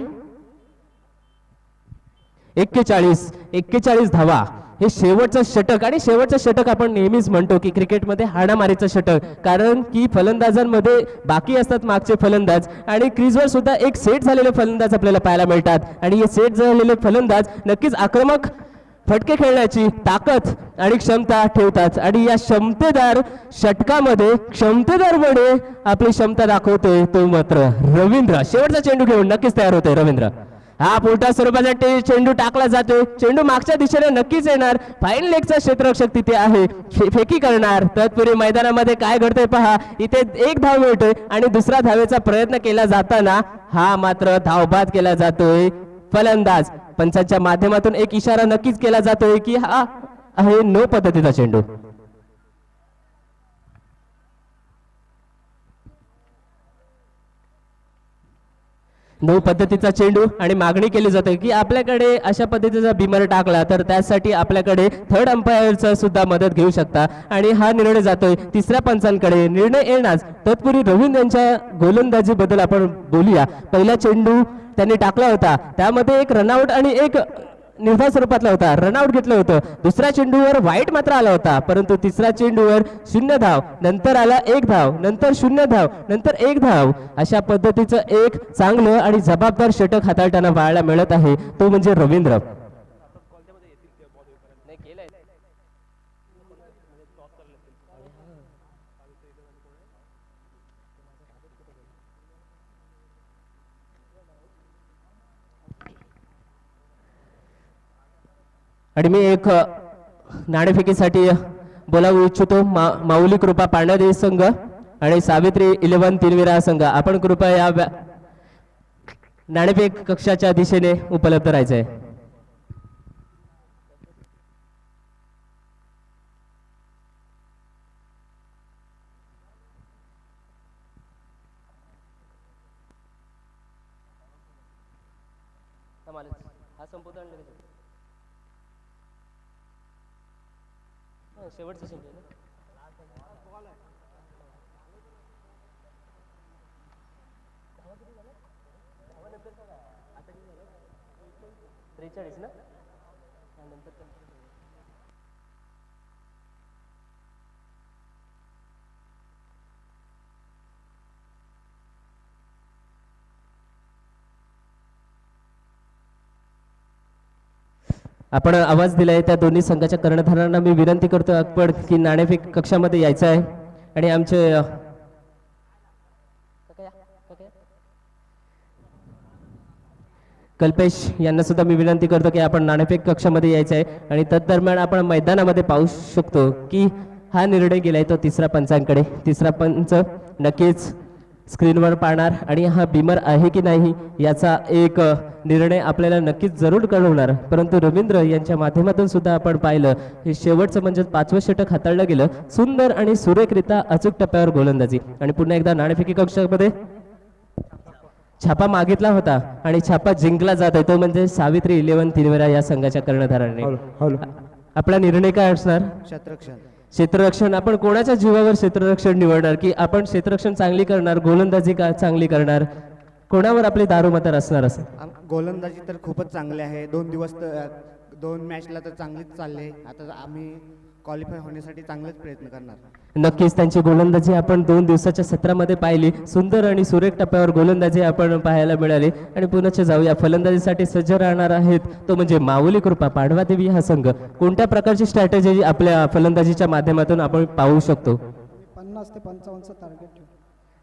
A: 41 धावा. हे शेवटचं षटक आणि शेवटचं षटक आपण नेहमीच म्हणतो की क्रिकेटमध्ये हाणामारीचं षटक, कारण की फलंदाजांमध्ये बाकी असतात मागचे फलंदाज आणि क्रीजवर सुद्धा एक सेट झालेले फलंदाज आपल्याला पाहायला मिळतात आणि हे सेट झालेले फलंदाज नक्कीच आक्रमक फटके खेळण्याची ताकद आणि क्षमता ठेवतात आणि या क्षमतेदार षटकामध्ये क्षमतेदारपणे आपली क्षमता दाखवतोय तो मात्र रवींद्र. शेवटचा चेंडू घेऊन नक्कीच तयार होतोय रवींद्र. हा पुलटा स्वरूपाचा चेंडू टाकला जातोय. चेंडू मागच्या दिशेने नक्कीच येणार. फाईन लेगचा क्षेत्ररक्षक तिथे आहे, फेकी करणार. तत्पूर्वी मैदानामध्ये काय घडतंय पहा. इथे 1 धाव मिळतोय आणि दुसरा धावेचा प्रयत्न केला जाताना हा मात्र धावबाद केला जातोय फलंदाज. पंचांच्या माध्यमातून एक इशारा नक्कीच केला जातोय की हा आहे नो पद्धतीचा चेंडू. नो पद्धतीचा चेंडू आणि मागणी केली जाते की आपल्याकडे अशा पद्धतीचा बिमर टाकला तर त्यासाठी आपल्याकडे थर्ड अंपायरचा सुद्धा मदत घेऊ शकता आणि हा निर्णय जातोय तिसऱ्या पंचांकडे. निर्णय येणार तत्पूर्वी रवींद्र यांच्या गोलंदाजी बद्दल आपण बोलूया. पहिला चेंडू त्यांनी टाकला होता, त्यामध्ये एक रनआउट आणि एक निर्धार स्वरूपातला होता, रनआउट घेतलं होतं. दुसऱ्या चेंडूवर वाईट मात्र आला होता, परंतु तिसऱ्या चेंडूवर 0 धाव, नंतर आला 1 धाव, नंतर 0 धाव, नंतर 1 धाव. अशा पद्धतीचं एक चांगलं आणि जबाबदार षटक हाताळताना पाहायला मिळत आहे, तो म्हणजे रवींद्र. आणि मी एक नाणेफेकीसाठी बोलावू इच्छितो माऊली कृपा पांढरदेवी संघ आणि सावित्री 11 तिनविरा संघ. आपण कृपया या नाणेफेक कक्षाच्या दिशेने उपलब्ध राहायचं आहे. शेवटचं संख्या 43 ना. आपण आवाज दिलाय त्या दोन्ही संघाच्या कर्णधारांना मी विनंती करतो आपण की नाणेफेक कक्षामध्ये यायचं आहे आणि आमचे कल्पेश यांना सुद्धा मी विनंती करतो की आपण नाणेफेक कक्षामध्ये यायचं आहे आणि तदरम्यान आपण मैदानामध्ये पाहू शकतो की हा निर्णय गेलाय तो तिसऱ्या पंचांकडे. तिसरा पंच नक्कीच स्क्रीनवर पाहणार आणि हा बिमर आहे की नाही याचा एक निर्णय आपल्याला नक्कीच जरूर कळवणार. परंतु रवींद्र यांच्या माध्यमातून सुद्धा आपण पाहिलं हे शेवटचं म्हणजे 5वं षटक हाताळलं गेलं. सुंदर आणि सुरेखरित्या अचूक टप्प्यावर गोलंदाजी आणि पुन्हा एकदा नाणेफेकी कक्षामध्ये छापा मागितला होता आणि छापा जिंकला जात आहे, तो म्हणजे सावित्री 11 तिनविरा या संघाच्या कर्णधाराने. आपला निर्णय काय असणार? क्षेत्ररक्षण आपण कोणाच्या जीवावर क्षेत्ररक्षण निवडणार की आपण क्षेत्ररक्षण चांगली करणार गोलंदाजी का चांगली करणार कोणावर आपली दारोमदार असणार असं
D: गोलंदाजी तर खूपच चांगली आहे 2 दिवस दोन मॅचला तर चांगलीच चालले आता आम्ही क्वालिफाय होण्यासाठी चांगलेच प्रयत्न करणार
A: नक्कीच त्यांची गोलंदाजी आपण 2 दिवसाच्या सत्रामध्ये पाहिली सुंदर आणि सुरेख टप्प्यावर गोलंदाजी आपण पाहायला मिळाली आणि पुन्हा जाऊया फलंदाजीसाठी सज्ज राहणार आहेत तो म्हणजे माऊली कृपा पाडवादेवी हा संघ कोणत्या प्रकारची स्ट्रॅटेजी आपल्या फलंदाजीच्या माध्यमातून आपण पाहू शकतो
E: 50 ते 55चं टार्गेट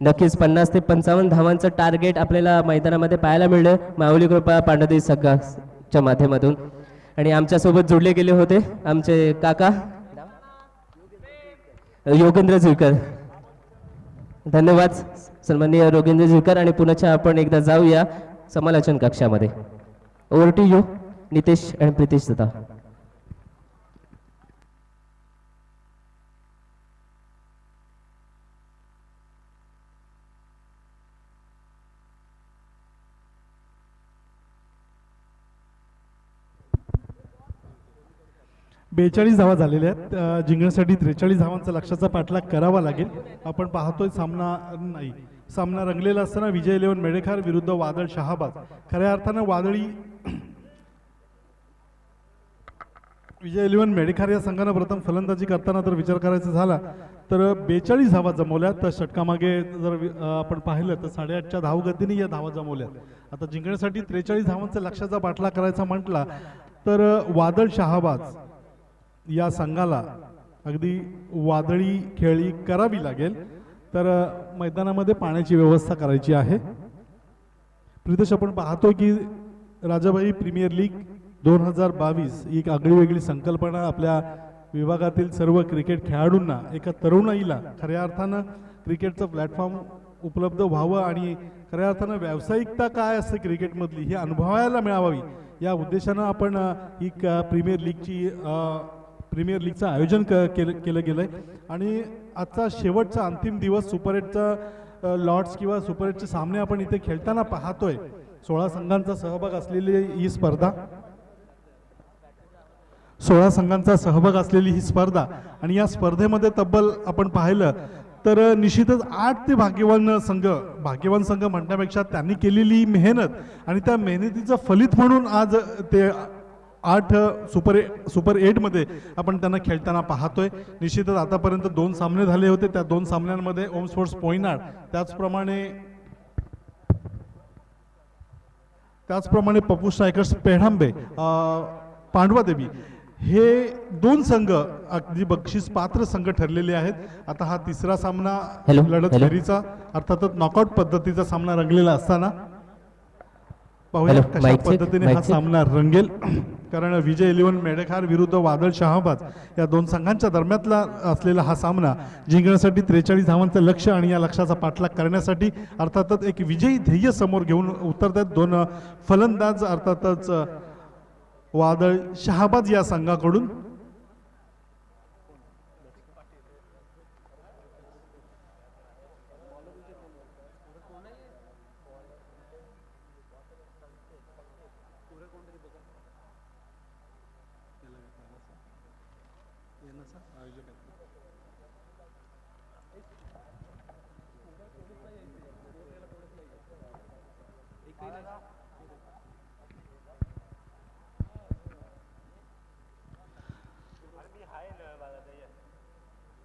A: नक्कीच 50 ते 55 धावांचं टार्गेट आपल्याला मैदानामध्ये पाहायला मिळलं माऊली कृपा पांडवदेवी संघाच्या माध्यमातून आणि आमच्यासोबत जोडले गेले होते आमचे काका योगेंद्र जुईकर धन्यवाद सन्माननीय योगेंद्र जुईकर आणि पुन्हा आपण एकदा जाऊया समालोचन कक्षामध्ये ओव्हर टू यू नितेश आणि प्रितेश दादा
F: बेचाळीस धावा झालेल्या आहेत जिंकण्यासाठी 43 धावांचा लक्ष्याचा पाठलाग करावा लागेल आपण पाहतोय सामना रंगलेला असताना विजय 11 मेडेखार विरुद्ध वादळ शहाबाद खऱ्या अर्थानं विजय 11 मेडेखार या संघानं प्रथम फलंदाजी करताना जर विचार करायचा झाला तर 42 धावा जमवल्या तर षटकामागे जर आपण पाहिलं तर 8.5च्या धावगतीने या धावा जमवल्यात आता जिंकण्यासाठी 43 धावांचा लक्ष्याचा पाठलाग करायचा म्हटला तर वादळ शहाबाद या संघाला अगदी वादळी खेळी करावी लागेल तर मैदानामध्ये पाण्याची व्यवस्था करायची आहे प्रितेश आपण पाहतो की राजाभाई प्रीमियर लीग 2022 एक आगळीवेगळी संकल्पना आपल्या विभागातील सर्व क्रिकेट खेळाडूंना एका तरुणाईला खऱ्या अर्थानं क्रिकेटचं प्लॅटफॉर्म उपलब्ध व्हावं आणि खऱ्या अर्थानं व्यावसायिकता काय असते क्रिकेटमधली ही अनुभवायला मिळावी या उद्देशानं आपण ही प्रीमियर लीगचं आयोजन केलं गेलंय आणि आजचा शेवटचा अंतिम दिवस सुपर 8चा लॉर्ड्स किंवा सुपर 8चे सामने आपण इथे खेळताना पाहतोय 16 संघांचा सहभाग असलेली ही स्पर्धा 16 संघांचा सहभाग असलेली ही स्पर्धा आणि या स्पर्धेमध्ये तब्बल आपण पाहिलं तर निश्चितच 8 ते भाग्यवान संघ म्हणण्यापेक्षा त्यांनी केलेली मेहनत आणि त्या मेहनतीचं फलित म्हणून आज ते 8 सुपर 8 मध्ये आपण त्यांना खेळताना पाहतोय निश्चितच आतापर्यंत 2 सामने झाले होते त्या 2 सामन्यांमध्ये ओम स्पोर्ट्स पोयनाड त्याचप्रमाणे पप्पू स्ट्रायकर्स पेढांबे पांडवादेवी हे 2 संघ अगदी बक्षीस पात्र संघ ठरलेले आहेत आता हा तिसरा सामना लढत फेरीचा अर्थातच नॉकआउट पद्धतीचा सामना रंगलेला असताना पाहूया कशा पद्धतीने हा सामना रंगेल कारण विजय 11 मेडेखार विरुद्ध वादळ शहाबाद या 2 संघांच्या दरम्यानला असलेला हा सामना जिंकण्यासाठी 43 धावांचं लक्ष्य आणि या लक्ष्याचा पाठलाग करण्यासाठी अर्थातच एक विजयी ध्येय समोर घेऊन उतरतात 2 फलंदाज अर्थातच वादळ शहाबाद या संघाकडून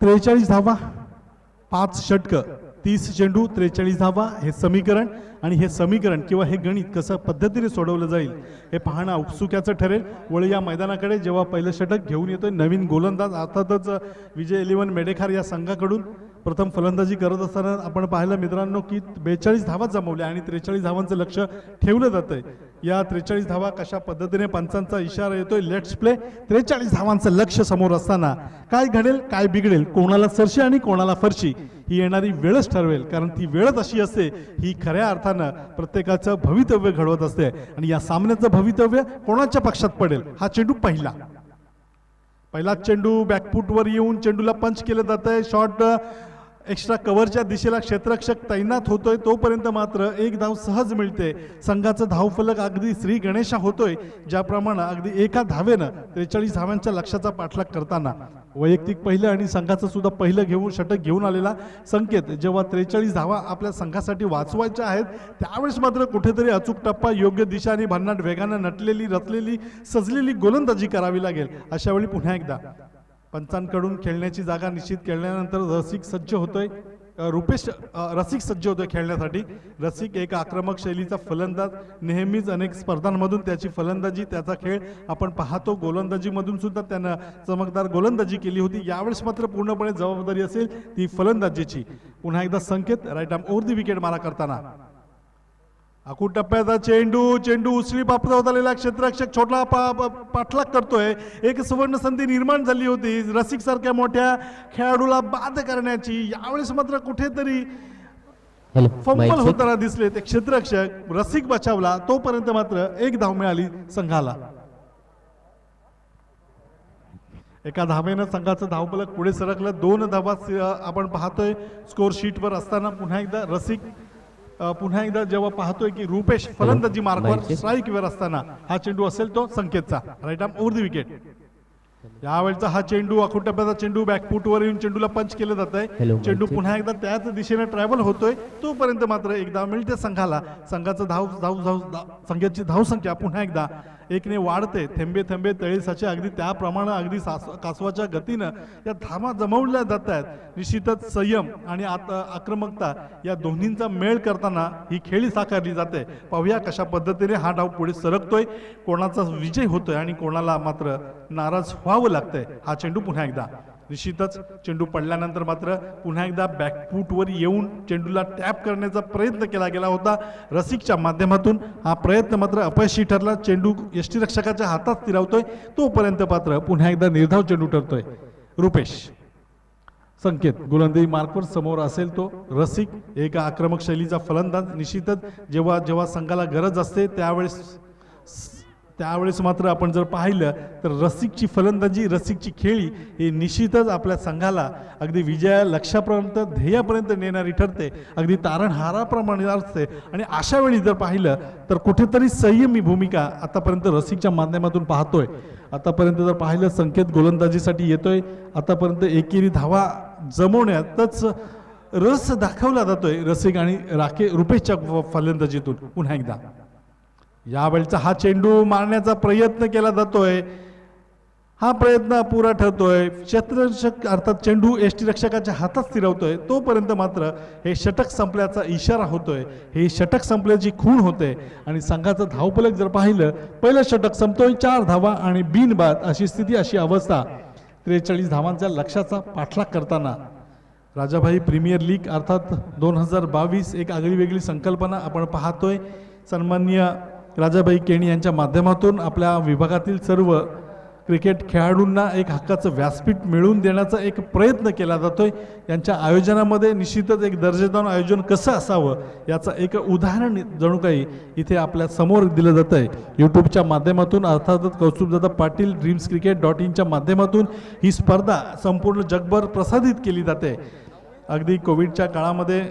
F: त्रेचाळीस धावा 5 षटकं 30 चेंडू 43 धावा हे समीकरण आणि हे समीकरण किंवा हे गणित कसं पद्धतीने सोडवलं जाईल हे पाहणं उत्सुक्याचं ठरेल वळी या मैदानाकडे जेव्हा पहिलं षटक घेऊन येतोय नवीन गोलंदाज अर्थातच विजय 11 मेडेखार या संघाकडून प्रथम फलंदाजी करत असताना आपण पाहिलं मित्रांनो की 42 धावा जमवल्या आणि 43 धावांचं लक्ष ठेवलं जातंय या 43 धावा कशा पद्धतीने पंचांचा इशारा येतोय लेट्स प्ले 43 धावांचं लक्ष समोर असताना काय घडेल काय बिघडेल कोणाला सरशी आणि कोणाला फरशी ही येणारी वेळच ठरवेल कारण ती वेळच अशी असते ही खऱ्या अर्थानं प्रत्येकाचं भवितव्य घडवत असते आणि या सामन्याचं भवितव्य कोणाच्या पक्षात पडेल हा चेंडू पहिला चेंडू बॅकफूटवर येऊन चेंडूला पंच केलं जात आहे शॉट एक्स्ट्रा कव्हरच्या दिशेला क्षेत्ररक्षक तैनात होतोय तोपर्यंत मात्र 1 धाव सहज मिळते संघाचं धावफलक अगदी श्री गणेशा होतोय ज्याप्रमाणे अगदी एका धावेनं 43 धावांच्या लक्ष्याचा पाठलाग करताना वैयक्तिक पहिलं आणि संघाचं सुद्धा पहिलं घेऊन षटक घेऊन आलेला संकेत जेव्हा 43 धावा आपल्या संघासाठी वाचवायच्या आहेत त्यावेळेस मात्र कुठेतरी अचूक टप्पा, योग्य दिशा आणि भन्नाट वेगानं नटलेली, रचलेली, सजलेली गोलंदाजी करावी लागेल. अशा वेळी पुन्हा एकदा पंचांकडून खेळण्याची जागा निश्चित केल्यानंतर रसिक सज्ज होतोय. रसिक सज्ज होतोय खेळण्यासाठी. रसिक एक आक्रमक शैलीचा फलंदाज, नेहमीच अनेक स्पर्धांमधून त्याची फलंदाजी, त्याचा खेळ आपण पाहतो. गोलंदाजीमधून सुद्धा त्यानं चमकदार गोलंदाजी केली होती. यावेळेस मात्र पूर्णपणे जबाबदारी असेल ती फलंदाजीची. पुन्हा एकदा Sanket right arm over the wicket मारा करताना. आखूड टप्प्याचा चेंडू उचली पापता होत आलेला क्षेत्ररक्षक छोटा पाठलाग करतोय. एक सुवर्ण संधी निर्माण झाली होती रसिक सारख्या मोठ्या खेळाडूला बाद करण्याची. यावेळेस मात्र कुठेतरी फंबल होताना दिसले ते क्षेत्ररक्षक. रसिक बचावला, तोपर्यंत मात्र एक धाव मिळाली संघाला. एका धावेनं संघाचं धावफलक पुढे सरकलं. 2 धावा आपण पाहतोय स्कोर शीटवर असताना. पुन्हा एकदा जेव्हा पाहतोय की रुपेश फलंदाजी मार्कवर स्ट्राईकवर असताना हा चेंडू असेल तो संकेतचा. Right arm over the wicket. यावेळचा हा चेंडू आखूड टप्प्याचा चेंडू बॅकफूटवर येऊन चेंडूला पंच केलं जात आहे. चेंडू पुन्हा एकदा त्याच दिशेने ट्रॅव्हल होतोय. तोपर्यंत मात्र एक धाव मिळते संघाला. संघाचं संघाची धावसंख्या पुन्हा एकदा 1ने वाढते. थेंबे थेंबे तळे साचे, अगदी त्याप्रमाणे अगदी कासवाच्या गतीनं या धावा जमवल्या जात आहेत. निश्चितच संयम आणि आक्रमकता या दोन्हींचा मेळ करताना ही खेळी साकारली जाते. पाहूया कशा पद्धतीने हा डाव पुढे सरकतोय, कोणाचा विजय होतोय आणि कोणाला मात्र नाराज व्हावं लागतंय. हा चेंडू पुन्हा एकदा निश्चितच चेंडू पडल्यानंतर मात्र पुन्हा एकदा बॅकफूटवर येऊन चेंडूला टॅप करण्याचा प्रयत्न केला गेला होता रसिकच्या माध्यमातून. हा प्रयत्न मात्र अपयशी ठरला. चेंडू यष्टीरक्षकाच्या हातात स्थिरावतोय. तोपर्यंत मात्र पुन्हा एकदा निर्धाव चेंडू ठरतोय. रुपेश संकेत गोलंदाजी मार्कवर समोर असेल तो रसिक एक आक्रमक शैलीचा फलंदाज. निश्चितच जेव्हा संघाला गरज असते त्यावेळेस मात्र आपण जर पाहिलं तर रसिकची फलंदाजी, रसिकची खेळी ही निश्चितच आपल्या संघाला अगदी विजया लक्ष्यापर्यंत, ध्येयापर्यंत नेणारी ठरते. अगदी तारणहाराप्रमाणे असते. आणि अशा वेळी जर पाहिलं तर कुठेतरी संयमी भूमिका आतापर्यंत रसिकच्या माध्यमातून पाहतोय. आतापर्यंत जर पाहिलं संकेत गोलंदाजीसाठी येतोय. आतापर्यंत एकेरी धावा जमवण्यातच रस दाखवला जातोय रसिक आणि रुपेशच्या फलंदाजीतून. पुन्हा एकदा यावेळचा हा चेंडू मारण्याचा प्रयत्न केला जातोय. हा प्रयत्न अपुरा ठरतोय. क्षेत्ररक्षक अर्थात चेंडू यष्टीरक्षकाच्या हातात स्थिरावतोय. तोपर्यंत मात्र हे षटक संपल्याचा इशारा होतोय. हे षटक संपल्याची खूण होते आणि संघाचं धावफलक जर पाहिलं पहिलं षटक संपतोय 4 धावा आणि बिनबाद अशी स्थिती, अशी अवस्था. 43 धावांच्या लक्ष्याचा पाठलाग करताना राजाभाई प्रीमियर लीग अर्थात 2022 एक आगळी वेगळी संकल्पना आपण पाहतोय. सन्माननीय राजाभाई केणी यांच्या माध्यमातून आपल्या विभागातील सर्व क्रिकेट खेळाडूंना एक हक्काचं व्यासपीठ मिळवून देण्याचा एक प्रयत्न केला जातोय. यांच्या आयोजनामध्ये निश्चितच एक दर्जेदार आयोजन कसं असावं याचं एक उदाहरण जणू काही इथे आपल्या समोर दिलं जात आहे. यूट्यूबच्या माध्यमातून अर्थातच कौस्तुभदादा पाटील dreamscricket.in माध्यमातून ही स्पर्धा संपूर्ण जगभर प्रसारित केली जाते. अगदी कोविडच्या काळामध्ये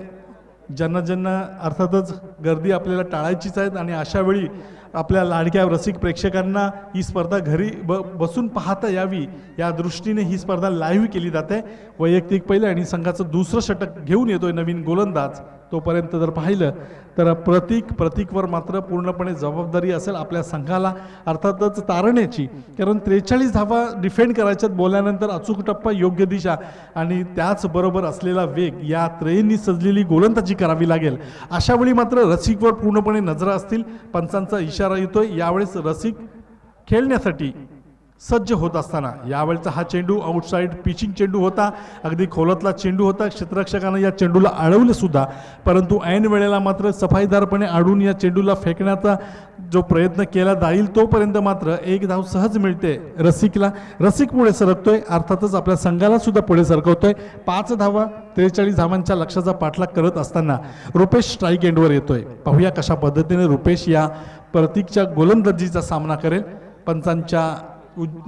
F: ज्यांना अर्थातच गर्दी आपल्याला टाळायचीच आहेत आणि अशा वेळी आपल्या लाडक्या रसिक प्रेक्षकांना ही स्पर्धा घरी बसून पाहता यावी या दृष्टीने ही स्पर्धा लाईव्ह केली जाते. वैयक्तिक पहिलं आणि संघाचं दुसरं षटक घेऊन येतोय नवीन गोलंदाज. तोपर्यंत जर पाहिलं तर प्रतीकवर मात्र पूर्णपणे जबाबदारी असेल आपल्या संघाला अर्थातच तारण्याची. कारण 43 धावा डिफेंड करायच्यात बोलल्यानंतर अचूक टप्पा, योग्य दिशा आणि त्याचबरोबर असलेला वेग या त्रयींनी सजलेली गोलंदाजी करावी लागेल. अशा वेळी मात्र रसिकवर पूर्णपणे नजरा असतील. पंचांचा इशारा येतोय. यावेळेस रसिक खेळण्यासाठी सज्ज होत असताना यावेळचा हा चेंडू आउटसाइड पिचिंग चेंडू होता. अगदी खोलातला चेंडू होता. क्षेत्ररक्षकानं या चेंडूला अडवलं सुद्धा, परंतु ऐन वेळेला मात्र सफाईदारपणे अडून या चेंडूला फेकण्याचा जो प्रयत्न केला जाईल तोपर्यंत मात्र एक धाव सहज मिळते रसिकला. रसिक पुढे सरकतोय. अर्थातच आपल्या संघाला सुद्धा पुढे सरकवतोय. 5 धावा 43 धावांच्या लक्ष्याचा पाठलाग करत असताना रुपेश स्ट्राईक एंडवर येतोय. पाहूया कशा पद्धतीने रुपेश या प्रतीकच्या गोलंदाजीचा सामना करेल. पंचांच्या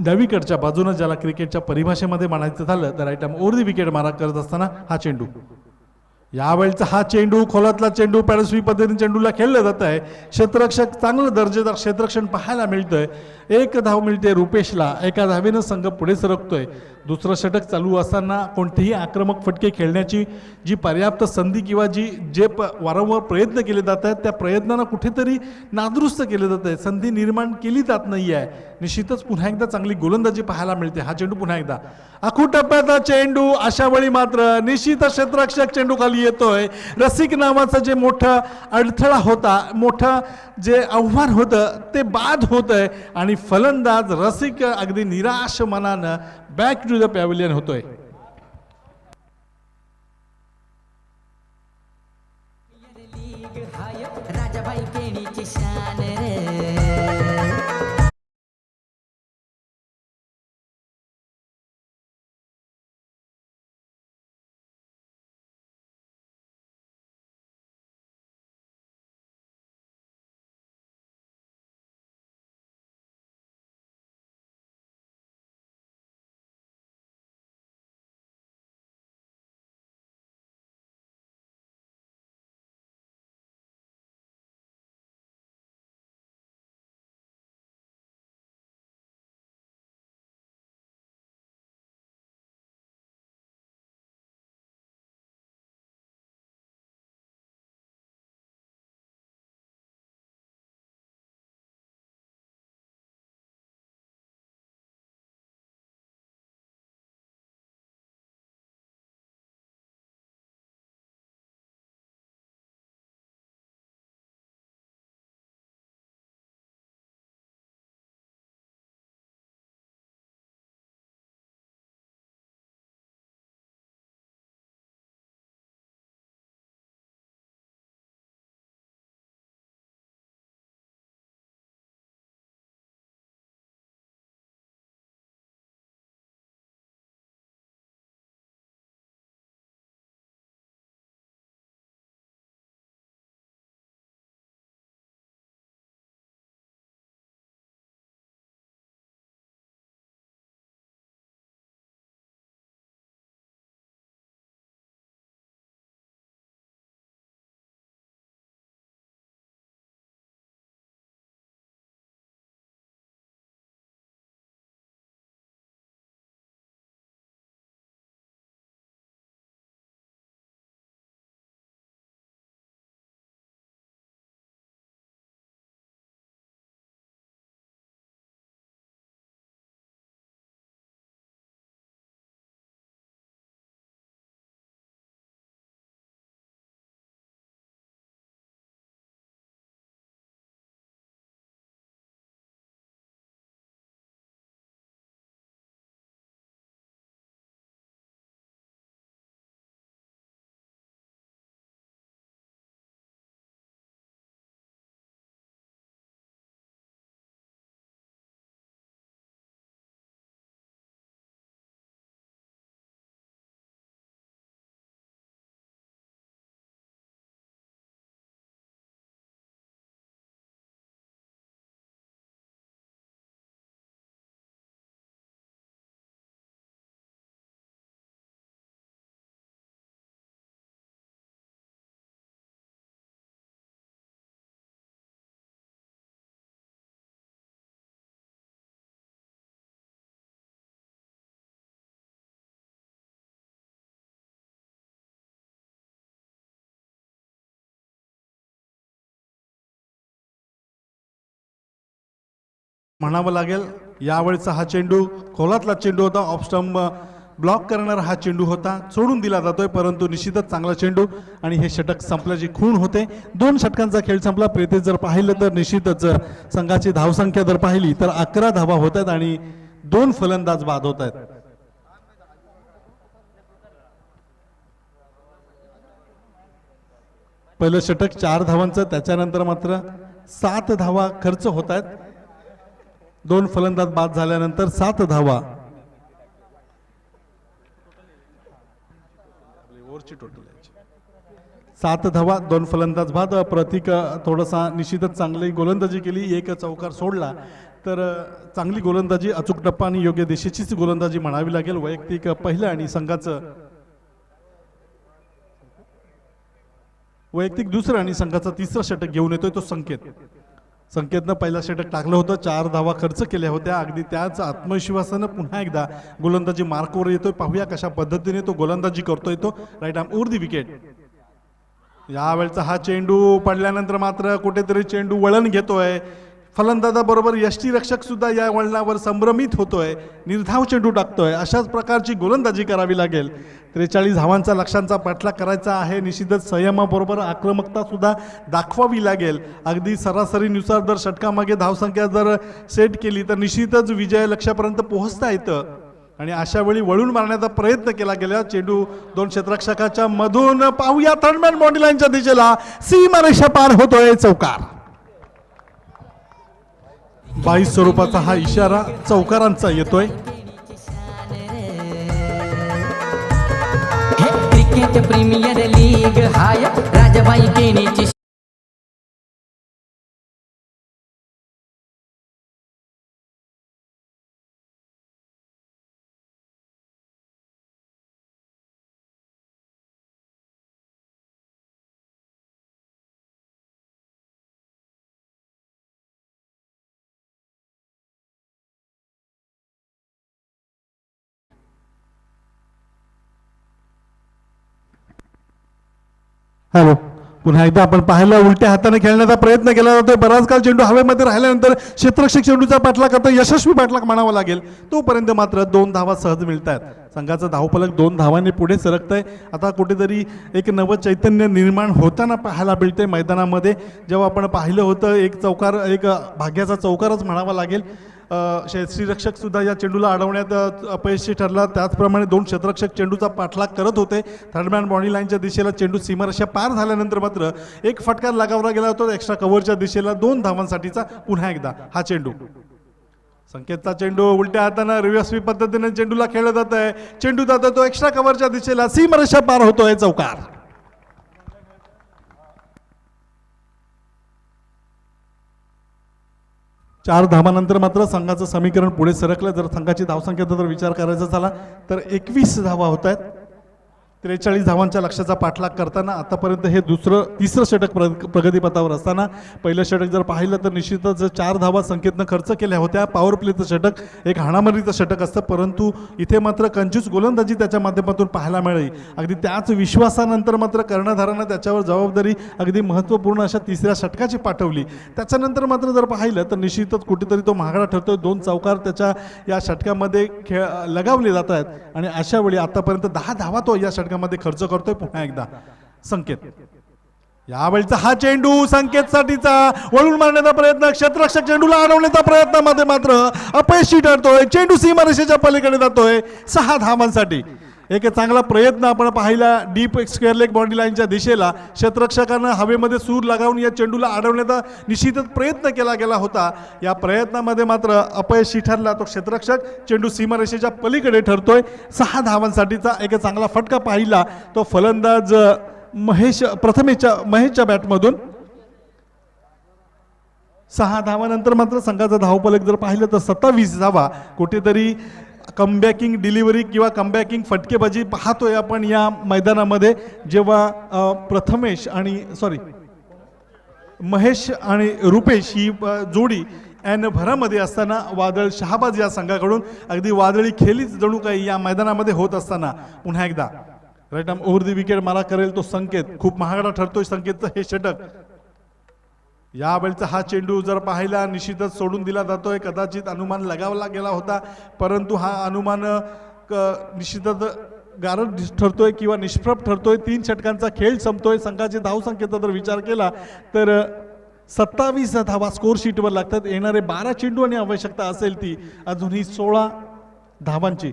F: डावीकडच्या बाजूने ज्याला क्रिकेटच्या परिभाषेमध्ये म्हणायचं झालं तर right arm over the wicket मारा करत असताना हा चेंडू. यावेळचा हा चेंडू खोलातला चेंडू पॅडस्वी पद्धतीने चेंडूला खेळलं जात आहे. क्षेत्ररक्षक चांगलं दर्जेदार क्षेत्ररक्षण पाहायला मिळतंय. एक धाव मिळते रुपेशला. एका धावेनं संघ पुढे सरकतोय. दुसरं षटक चालू असताना कोणतेही आक्रमक फटके खेळण्याची जी पर्याप्त संधी किंवा जे वारंवार प्रयत्न केले जात आहेत त्या प्रयत्नांना कुठेतरी नादुरुस्त केले जात आहे, संधी निर्माण केली जात नाही आहे. निश्चितच पुन्हा एकदा चांगली गोलंदाजी पाहायला मिळते. हा चेंडू पुन्हा एकदा आखू टप्प्याचा चेंडू, अशा वेळी मात्र निश्चित क्षेत्ररक्षक चेंडू खाली येतोय. रसिक नावाचं जे मोठं अडथळा होता, मोठं जे आव्हान होतं ते बाद होत आहे आणि फलंदाज रसिक अगदी निराश मनानं बॅक टू द पॅव्हिलियन होतोय.
B: लीग हाय राजाबाई केणीची शान रे.
F: म्हणावं लागेल यावेळेचा हा चेंडू खोलातला चेंडू होता. ऑफ स्टंप ब्लॉक करणारा हा चेंडू होता, सोडून दिला जातोय, परंतु निश्चितच चांगला चेंडू आणि हे षटक संपल्याची खूण होते. 2 षटकांचा खेळ संपला. प्रेतेश जर पाहिलं तर निश्चितच संघाची धावसंख्या जर पाहिली तर 11 धावा होत आहेत आणि 2 फलंदाज बाद होत आहेत. पहिलं षटक 4 धावांचं, त्याच्यानंतर मात्र 7 धावा खर्च होत आहेत. 2 फलंदाज बाद झाल्यानंतर 7 धावा. टोटल 7 धावा, 2 फलंदाज बाद. प्रतीक थोडासा निश्चितच चांगली गोलंदाजी केली, 1 चौकार सोडला, तर चांगली गोलंदाजी, अचूक टप्पा आणि योग्य दिशेचीच गोलंदाजी म्हणावी लागेल. वैयक्तिक पहिलं आणि संघाचं वैयक्तिक दुसरं आणि संघाचा 3रा षटक घेऊन येतोय तो संकेत. संकेतनं पहिला षटक टाकलं होतं, 4 धावा खर्च केल्या होत्या. अगदी त्याच आत्मविश्वासानं पुन्हा एकदा गोलंदाजी मार्कवर येतोय. पाहूया कशा पद्धतीने तो गोलंदाजी करतोय तो. Right arm over the wicket. यावेळचा हा चेंडू पडल्यानंतर मात्र कुठेतरी चेंडू वळण घेतोय. फलंदाजाबरोबर यष्टीरक्षक सुद्धा या वळणावर संभ्रमित होतोय, निर्धाव चेंडू टाकतोय. अशाच प्रकारची गोलंदाजी करावी लागेल. 43 धावांचा लक्ष्यांचा पाठलाग करायचा आहे. निश्चितच संयमाबरोबर आक्रमकता सुद्धा दाखवावी लागेल. अगदी सरासरीनुसार जर षटकामागे धावसंख्या जर सेट केली तर निश्चितच विजय लक्ष्यापर्यंत पोहोचता येतं. आणि अशा वेळी वळून मारण्याचा प्रयत्न केला गेला. चेंडू 2 क्षेत्ररक्षकाच्या मधून पाहूया थर्डमॅन बाउंड्री लाईनच्या दिशेला सीमारेषा पार होतोय. चौकार. 22 स्वरूपाचा हा इशारा चौकारांचा येतोय.
B: क्रिकेट प्रीमियर लीग हाय राजाबाई केणीची
F: हॅलो, पुन्हा एकदा आपण पाहिलं उलट्या हाताने खेळण्याचा प्रयत्न केला जातोय. बराच काळ चेंडू हवेमध्ये राहिल्यानंतर क्षेत्ररक्षक चेंडूचा पाठलाग करतो. यशस्वी पाठलाग म्हणावा लागेल. तोपर्यंत मात्र 2 धावा सहज मिळत आहेत. संघाचा धावफलक 2 धावांनी पुढे सरकतंय. आता कुठेतरी एक नवं चैतन्य निर्माण होताना पाहायला मिळते मैदानामध्ये. जेव्हा आपण पाहिलं होतं एक चौकार, एक भाग्याचा चौकारच म्हणावा लागेल. क्षेत्ररक्षक सुद्धा या चेंडूला अडवण्यात अपयशी ठरला. त्याचप्रमाणे 2 क्षेत्ररक्षक चेंडूचा पाठलाग करत होते. थर्डमॅन बाउंड्री लाईनच्या दिशेला चेंडू सीमारेषा पार झाल्यानंतर मात्र एक फटका लगावला गेला होता एक्स्ट्रा कव्हरच्या दिशेला 2 धावांसाठीचा. पुन्हा एकदा हा चेंडू, संकेतचा चेंडू उलट्या हातानं रिव्हर्स पद्धतीने चेंडूला खेळला जात आहे. चेंडू जातो तो एक्स्ट्रा कव्हरच्या दिशेला, सीमारेषा पार होतोय. चौकार. 4 धावांनंतर मात्र संघाचं समीकरण पुढे सरकलं. जर संघाची धावसंख्येचा जर विचार करायचा झाला तर 21 धावा होत आहेत. 43 धावांच्या लक्ष्याचा पाठलाग करताना आतापर्यंत हे तिसरं षटक प्रगतीपथावर असताना पहिलं षटक जर पाहिलं तर निश्चितच 4 धावा संकेतनं खर्च केल्या होत्या. पॉवर प्लेचं षटक एक हाणामारीचं षटक असतं, परंतु इथे मात्र कंजूस गोलंदाजी त्याच्या माध्यमातून पाहायला मिळाली. अगदी त्याच विश्वासानंतर मात्र कर्णधारानं त्याच्यावर जबाबदारी अगदी महत्त्वपूर्ण अशा तिसऱ्या षटकाची पाठवली. त्याच्यानंतर मात्र जर पाहिलं तर निश्चितच कुठेतरी तो महागडा ठरतोय. 2 चौकार त्याच्या या षटकामध्ये लगावले जात आहेत आणि अशा वेळी आतापर्यंत 10 धावा तो या षटकामध्ये खर्च करतोय. पुन्हा एकदा संकेत. यावेळचा हा चेंडू संकेतसाठीचा वळून मारण्याचा प्रयत्न, क्षेत्ररक्षक चेंडूला अडवण्याचा प्रयत्नामध्ये मात्र अपयशी ठरतोय. चेंडू सीमारेषेच्या पलीकडे जातोय 6 धावांसाठी. एक चांगला प्रयत्न आपण पाहिला डीप स्क्वेअर लेग बाउंड्री लाईनच्या दिशेला. क्षेत्ररक्षकानं हवेमध्ये सूर लगावून या चेंडूला अडवण्याचा निश्चितच प्रयत्न केला गेला होता. या प्रयत्नामध्ये मात्र अपयशी ठरला तो क्षेत्ररक्षक. चेंडू सीमारेषेच्या पलीकडे ठरतोय. 6 धावांसाठीचा एक चांगला फटका पाहिला तो फलंदाज महेशच्या बॅटमधून. 6 धावानंतर मात्र संघाचा धावफलक जर पाहिलं तर 27 धावा. कुठेतरी कमबॅकिंग डिलिव्हरी किंवा कमबॅकिंग फटकेबाजी पाहतोय आपण या मैदानामध्ये. जेव्हा महेश आणि रुपेश ही जोडी एन भरामध्ये असताना वादळ शहाबाज या संघाकडून अगदी वादळी खेळीच जणू काही या मैदानामध्ये होत असताना पुन्हा एकदा right arm over the wicket मारा करेल तो संकेत. खूप महागडा ठरतोय संकेतचं हे षटक. यावेळचा हा चेंडू जर पाहिला निश्चितच सोडून दिला जातोय. कदाचित अनुमान लगावला गेला होता, परंतु हा अनुमान निश्चितच गारद ठरतोय किंवा निष्प्रभ ठरतोय. 3 षटकांचा खेळ संपतोय. संघाची धावसंख्येचा जर विचार केला तर 27 धावा स्कोर शीटवर लागतात. येणारे 12 चेंडू आणि आवश्यकता असेल ती अजूनही 16 धावांची.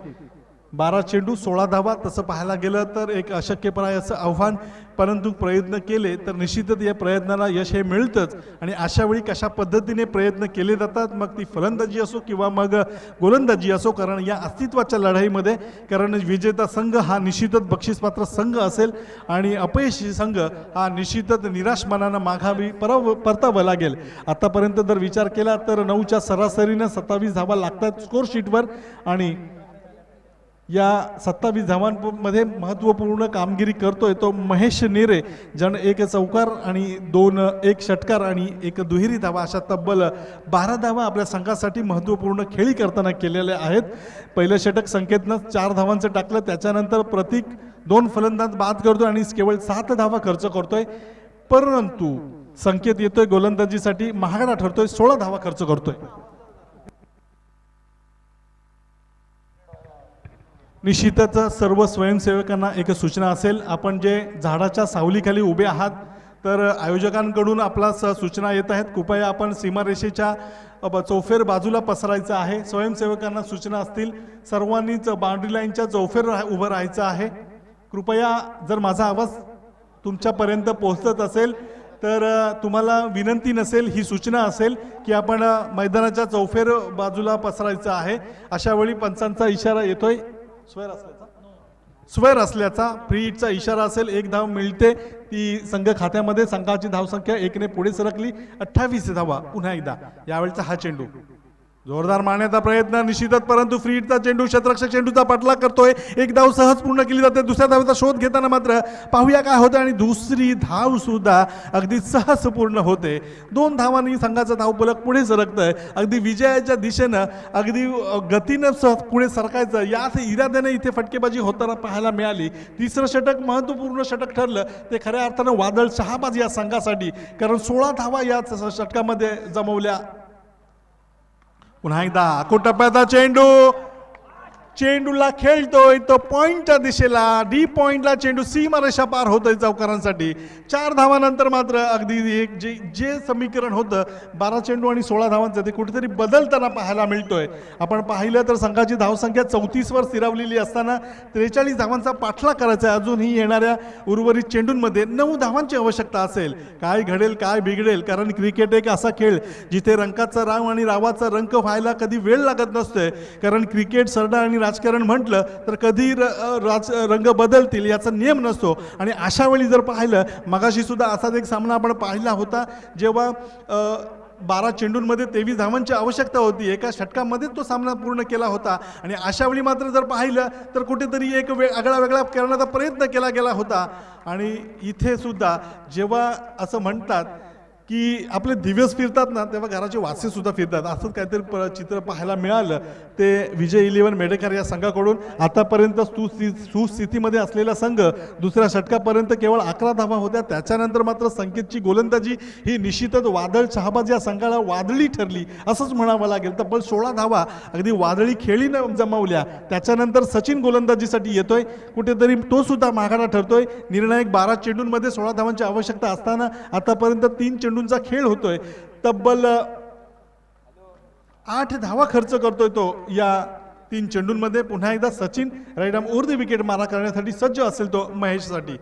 F: 12 चेंडू 16 धावा. तसं पाहायला गेलं तर एक अशक्यप्राय असं आव्हान, परंतु प्रयत्न केले तर निश्चितच या प्रयत्नाला यश हे मिळतंच. आणि अशा वेळी कशा पद्धतीने प्रयत्न केले जातात, मग ती फलंदाजी असो किंवा मग गोलंदाजी असो, कारण या अस्तित्वाच्या लढाईमध्ये कारण विजेता संघ हा निश्चितच बक्षीसपात्र संघ असेल आणि अपयशी संघ हा निश्चितच निराश मनानं माघावी परतावं लागेल. आतापर्यंत जर विचार केला तर 9च्या सरासरीनं 27 धावा लागतात स्कोर शीटवर आणि या 27 धावांमध्ये महत्त्वपूर्ण कामगिरी करतोय तो महेश नेरे, ज्यानं 1 चौकार आणि 1 षटकार आणि 1 दुहेरी धावा अशा तब्बल 12 धावा आपल्या संघासाठी महत्त्वपूर्ण खेळी करताना केलेल्या आहेत. पहिलं षटक संकेतनं 4 धावांचं टाकलं, त्याच्यानंतर प्रतीक 2 फलंदाज बाद करतोय आणि केवळ 7 धावा खर्च करतोय. परंतु संकेत येतोय गोलंदाजीसाठी महागडा ठरतोय, 16 धावा खर्च करतोय. निश्चितच सर्व स्वयंसेवकांना एक सूचना असेल, आपण जे झाडाच्या सावलीखाली उभे आहात तर आयोजकांकडून आपला सूचना येत आहेत, कृपया आपण सीमारेषेच्या चौफेर बाजूला पसरायचं आहे. स्वयंसेवकांना सूचना असतील, सर्वांनीच बाउंड्री लाईनच्या चौफेर उभं राहायचं आहे. कृपया जर माझा आवाज तुमच्यापर्यंत पोहोचत असेल तर तुम्हाला विनंती नसेल, ही सूचना असेल की आपण मैदानाच्या चौफेर बाजूला पसरायचं आहे. अशा वेळी पंचांचा इशारा येतोय, स्वेर असल्याचा फ्री हिटचा इशारा असेल. 1 धाव मिळते ती संघ खात्यामध्ये. संघाची धावसंख्या 1 ने पुढे सरकली, 28 धावा. पुन्हा एकदा यावेळचा हा चेंडू जोरदार मारण्याचा प्रयत्न निश्चितच, परंतु फ्री हिटचा चेंडू, क्षेत्ररक्षक चेंडूचा पाठलाग करतोय. 1 धाव सहज पूर्ण केली जाते. दुसऱ्या धावेचा शोध घेताना मात्र पाहूया काय होतं आणि दुसरी धाव सुद्धा अगदी सहज पूर्ण होते. 2 धावांनी संघाचा धावफलक पुढे सरकतंय. अगदी विजयाच्या दिशेनं अगदी गतीनं पुढे सरकायचं याच इराद्याने इथे फटकेबाजी होताना पाहायला मिळाली. तिसरं षटक महत्त्वपूर्ण षटक ठरलं ते खऱ्या अर्थानं वादळ शहाबाज या संघासाठी, कारण 16 धावा या षटकामध्ये जमवल्या. पुन्हा एकदा टप्प्याचा चेंडूला खेळतोय तो पॉइंटच्या दिशेला, डी पॉइंटला चेंडू सीमारेषा पार होतोय चौकारांसाठी. 4 धावानंतर मात्र अगदी जे समीकरण होतं 12 चेंडू आणि 16 धावांचं ते कुठेतरी बदलताना पाहायला मिळतोय. आपण पाहिलं तर संघाची धावसंख्या 34 वर स्थिरावलेली असताना 43 धावांचा पाठलाग करायचा आहे. अजूनही येणाऱ्या उर्वरित चेंडूंमध्ये 9 धावांची आवश्यकता असेल. काय घडेल काय बिघडेल, कारण क्रिकेट एक असा खेळ जिथे रंगाचा राव आणि रावाचा रंग व्हायला कधी वेळ लागत नसतोय. कारण क्रिकेट, सरडा आणि राजकारण म्हटलं तर कधी रंग बदलतील याचा नियम नसतो. आणि अशा वेळी जर पाहिलं, मगाशी सुद्धा असाच एक सामना आपण पाहिला होता जेव्हा 12 चेंडूंमध्ये 23 धावांची आवश्यकता होती. एका षटकामध्ये तो सामना पूर्ण केला होता. आणि अशा वेळी मात्र जर पाहिलं तर कुठेतरी एक आगळा वेगळा करण्याचा प्रयत्न केला गेला होता. आणि इथे सुद्धा जेव्हा असं म्हणतात की आपले दिवस फिरतात ना, तेव्हा घराचे वासे सुद्धा फिरतात. असंच काहीतरी चित्र पाहायला मिळालं ते विजय 11 मेडेकर या संघाकडून. आतापर्यंत सुस्थितीमध्ये असलेला संघ दुसऱ्या षटकापर्यंत केवळ 11 धावा होत्या. त्याच्यानंतर मात्र संकेतची गोलंदाजी ही निश्चितच वादळ शहाबाज या संघाला वादळी ठरली असंच म्हणावं लागेल. तब्बल 16 धावा अगदी वादळी खेळीनं जमवल्या. त्याच्यानंतर सचिन गोलंदाजीसाठी येतोय, कुठेतरी तो सुद्धा माघारा ठरतोय. निर्णायक 12 चेंडूंमध्ये 16 धावांची आवश्यकता असताना आतापर्यंत 3 चेंडूंचा खेळ होतोय. तब्बल 8 धावा खर्च करतोय तो या 3 चेंडूंमध्ये. पुन्हा एकदा Sachin right arm over the wicket मारा करण्यासाठी सज्ज असेल तो महेशसाठी.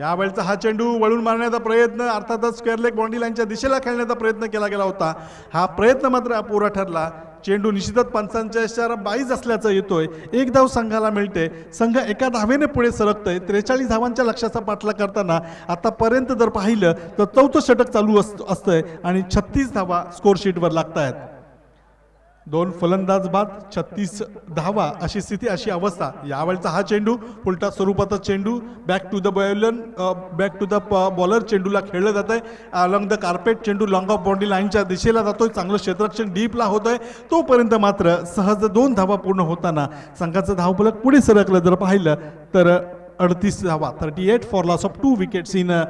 F: यावेळचा हा चेंडू वळून मारण्याचा प्रयत्न, अर्थातच स्क्वेअर लेग बाउंड्री लाईनच्या दिशेला खेळण्याचा प्रयत्न केला गेला होता. हा प्रयत्न मात्र अपुरा ठरला. चेंडू निश्चितच पंचांच्या इशारा 22 असल्याचं येतोय. 1 धाव संघाला मिळते. संघ 1 धावेने पुढे सरकतोय. 43 धावांच्या लक्ष्याचा पाठलाग करताना आतापर्यंत जर पाहिलं तर 4थं षटक चालू असतंय आणि 36 धावा स्कोरशीटवर लागत आहेत. 2 फलंदाज बाद 36 धावा अशी स्थिती, अशी अवस्था. यावेळचा हा चेंडू उलटा स्वरूपाचा चेंडू, बॅक टू द बॉलर चेंडूला खेळलं जात आहे. अलॉंग द कार्पेट चेंडू लॉंग ऑफ बाउंड्री लाईनच्या दिशेला जातोय. चांगलं क्षेत्ररक्षण डीपला होतोय. तोपर्यंत मात्र सहज 2 धावा पूर्ण होताना संघाचं धावफलक पुढे सरकलं जर पाहिलं तर 38 धावा, 38 for loss of 2 wickets in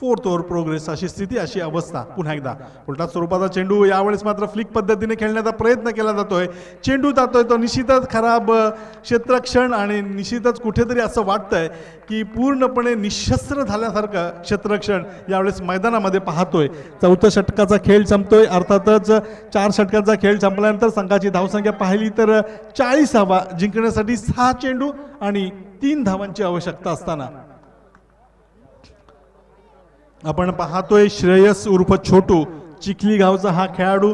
F: 4th over progress अशी स्थिती, अशी अवस्था. पुन्हा एकदा उलटा स्वरूपाचा चेंडू, यावेळेस मात्र फ्लिक पद्धतीने खेळण्याचा प्रयत्न केला जातोय. चेंडू जातोय तो निश्चितच खराब क्षेत्ररक्षण आणि निश्चितच कुठेतरी असं वाटतंय की पूर्णपणे निशस्त्र झाल्यासारखं क्षेत्ररक्षण यावेळेस मैदानामध्ये पाहतोय. 4थं षटकाचा खेळ संपतोय. अर्थातच 4 षटकाचा खेळ संपल्यानंतर संघाची धावसंख्या पाहिली तर 40 धावा जिंकण्यासाठी 6 चेंडू आणि 3 धावांची आवश्यकता असताना आपण पाहतोय श्रेयस उर्फ छोटू चिखली गावचा हा खेळाडू.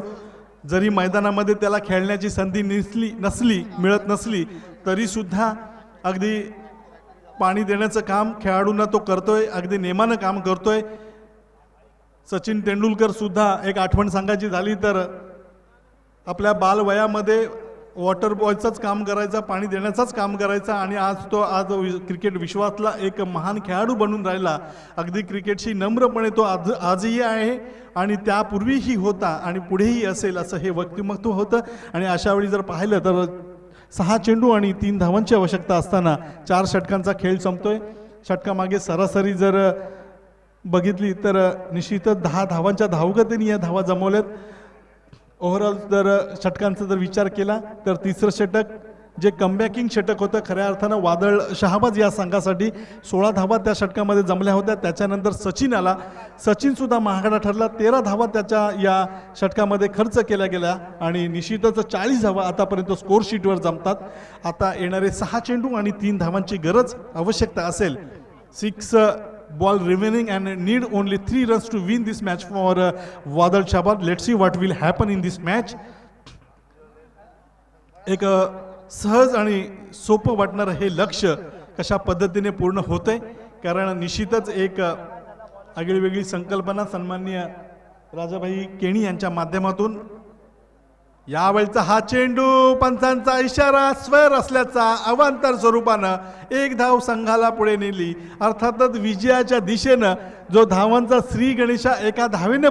F: जरी मैदानामध्ये त्याला खेळण्याची संधी मिळत नसली तरी सुद्धा अगदी पाणी देण्याचं काम खेळाडूंना तो करतोय. अगदी नेमानं काम करतोय. सचिन तेंडुलकर सुद्धा एक आठवण सांगायची झाली तर आपल्या बालवयामध्ये वॉटर बॉयचाच काम करायचा, पाणी देण्याचाच काम करायचा आणि आज क्रिकेट विश्वातला एक महान खेळाडू बनून राहिला. अगदी क्रिकेटशी नम्रपणे तो आजही आहे आणि त्यापूर्वीही होता आणि पुढेही असेल असं हे व्यक्तिमत्व होतं. आणि अशा वेळी जर पाहिलं तर 6 चेंडू आणि 3 धावांची आवश्यकता असताना 4 षटकांचा खेळ संपतोय. षटकामागे सरासरी जर बघितली तर निश्चितच 10 धावांच्या धावगतीने या धावा जमवल्यात. ओव्हरऑल जर षटकांचा जर विचार केला तर तिसरं षटक जे कमबॅकिंग षटक होतं, खऱ्या अर्थानं वादळ शहाबाज या संघासाठी 16 धावा त्या षटकामध्ये जमल्या होत्या. त्याच्यानंतर सचिन आला, सचिनसुद्धा महागडा ठरला. 13 धावा त्याच्या या षटकामध्ये खर्च केल्या गेल्या आणि निश्चितच 40 धावा आतापर्यंत स्कोर शीटवर जमतात. आता येणारे 6 चेंडू आणि 3 धावांची गरज आवश्यकता असेल. 6 ball remaining and need only 3 runs to win this match for Wadal Shahbaz. Let's see what will happen in this match. एक सहज आणि सोपं वाटणारं हे लक्ष्य कशा पद्धतीने पूर्ण होतंय, कारण निश्चितच एक आगळीवेगळी संकल्पना सन्माननीय राजाभाई केणी यांच्या माध्यमातून यावेळचा हा चेंडू पंचांचा इशारा स्वर असल्याचा अवांतर स्वरूपानं 1 धाव संघाला पुढे नेली. अर्थातच विजयाच्या दिशेनं जो धावांचा श्री गणेशा एका धावेने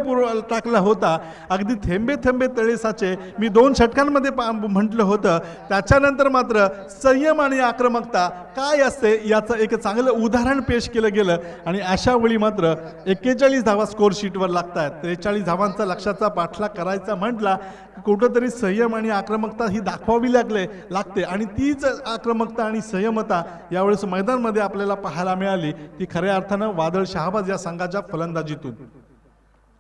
F: टाकला होता, अगदी थेंबे थेंबे तळे साचे मी 2 षटकांमध्ये म्हटलं होतं. त्याच्यानंतर मात्र संयम आणि आक्रमकता काय असते याचं एक चांगलं उदाहरण पेश केलं गेलं आणि अशा वेळी मात्र 41 धावा स्कोर शीटवर लागतात. 43 धावांचा लक्ष्याचा पाठलाग करायचा म्हटला कुठंतरी संयम आणि आक्रमकता ही दाखवावी लागते आणि तीच आक्रमकता आणि संयमता यावेळेस मैदानामध्ये आपल्याला पाहायला मिळाली. ती खऱ्या अर्थानं वादळ शहाबाज या संघाच्या फलंदाजीतून.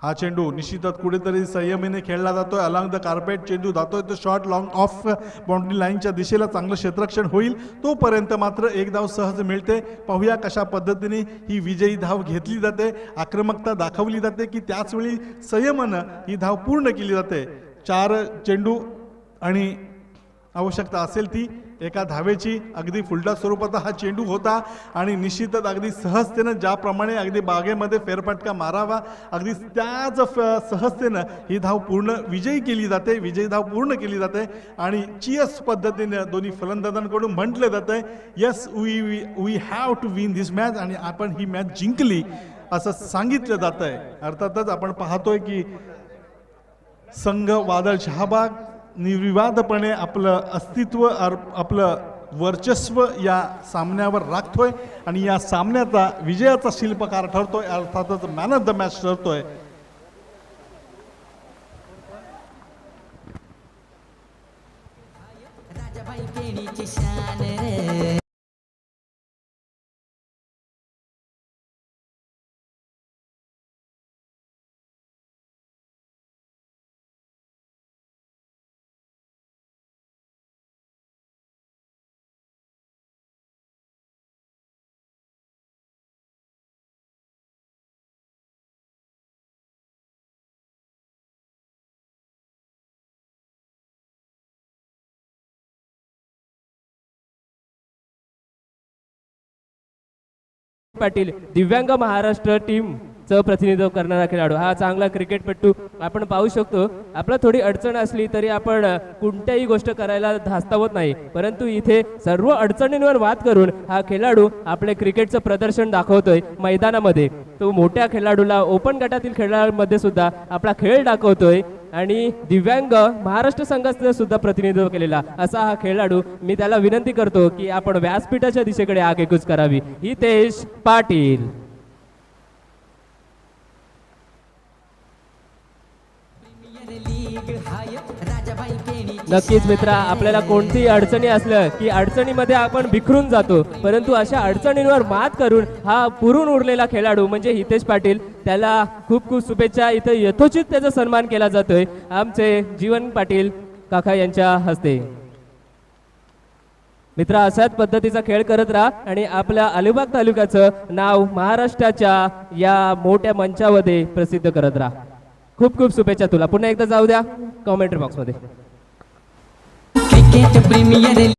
F: हा चेंडू निश्चितच कुठेतरी संयमीने खेळला जातोय. अलॉंग द कार्पेट चेंडू जातोय तो शॉर्ट लॉंग ऑफ बाउंड्री लाईनच्या दिशेला चांगलं क्षेत्ररक्षण होईल. तोपर्यंत मात्र 1 धाव सहज मिळते. पाहूया कशा पद्धतीने ही विजयी धाव घेतली जाते, आक्रमकता दाखवली जाते की त्याचवेळी संयमानं ही धाव पूर्ण केली जाते. 4 चेंडू आणि आवश्यकता असेल ती एका धावेची. अगदी फुलटा स्वरूपाचा हा चेंडू होता आणि निश्चितच अगदी सहजतेनं ज्याप्रमाणे अगदी बागेमध्ये फेरफटका मारावा अगदी त्याच सहजतेनं ही धाव पूर्ण विजयी केली जाते, विजयी धाव पूर्ण केली जाते. आणि चियर्स पद्धतीने दोन्ही फलंदाजांकडून म्हटलं जातंय yes we have to win this match आणि आपण ही मॅच जिंकली असं सांगितलं जात आहे. अर्थातच आपण पाहतोय की संघ वादळ शहाबाग निर्विवादपणे आपलं अस्तित्व आपलं वर्चस्व या सामन्यावर राखतोय आणि या सामन्याचा विजयाचा शिल्पकार ठरतोय. अर्थातच मॅन ऑफ द मॅच ठरतोय.
B: राजाबाई केणीची शान रे.
A: पाटील दिव्यांग महाराष्ट्र टीमचं प्रतिनिधित्व करणारा खेळाडू, हा चांगला क्रिकेटपटू आपण पाहू शकतो. आपला थोडी अडचण असली तरी आपण कोणत्याही गोष्ट करायला धास्तावत नाही, परंतु इथे सर्व अडचणींवर मात करून हा खेळाडू आपले क्रिकेटचं प्रदर्शन दाखवतोय मैदानामध्ये. तो मोठ्या खेळाडूला ओपन गटातील खेळाडूंमध्ये सुद्धा आपला खेळ दाखवतोय आणि दिव्यांग महाराष्ट्र संघाचं सुद्धा प्रतिनिधित्व केलेला असा हा खेळाडू. मी त्याला विनंती करतो की आपण व्यासपीठाच्या दिशेकडे आगेकूच करावी. हितेश पाटील. नक्कीच मित्रा, आपल्याला कोणतीही अडचणी असल्या की अडचणीमध्ये आपण बिखरून जातो, परंतु अशा अडचणींवर मात करून हा पुरून उरलेला खेळाडू म्हणजे हितेश पाटील, त्याला खूप खूप शुभेच्छा. इथे यथोचित त्याचा सन्मान केला जातोय आमचे जीवन पाटील काका यांच्या हस्ते. मित्रा, अशाच पद्धतीचा खेळ करत राहा आणि आपल्या अलिबाग तालुक्याचं नाव महाराष्ट्राच्या या मोठ्या मंचामध्ये प्रसिद्ध करत राहा. खूप खूप शुभेच्छा तुला. पुन्हा एकदा जाऊ द्या कॉमेंट्री बॉक्समध्ये.
B: Cricket premier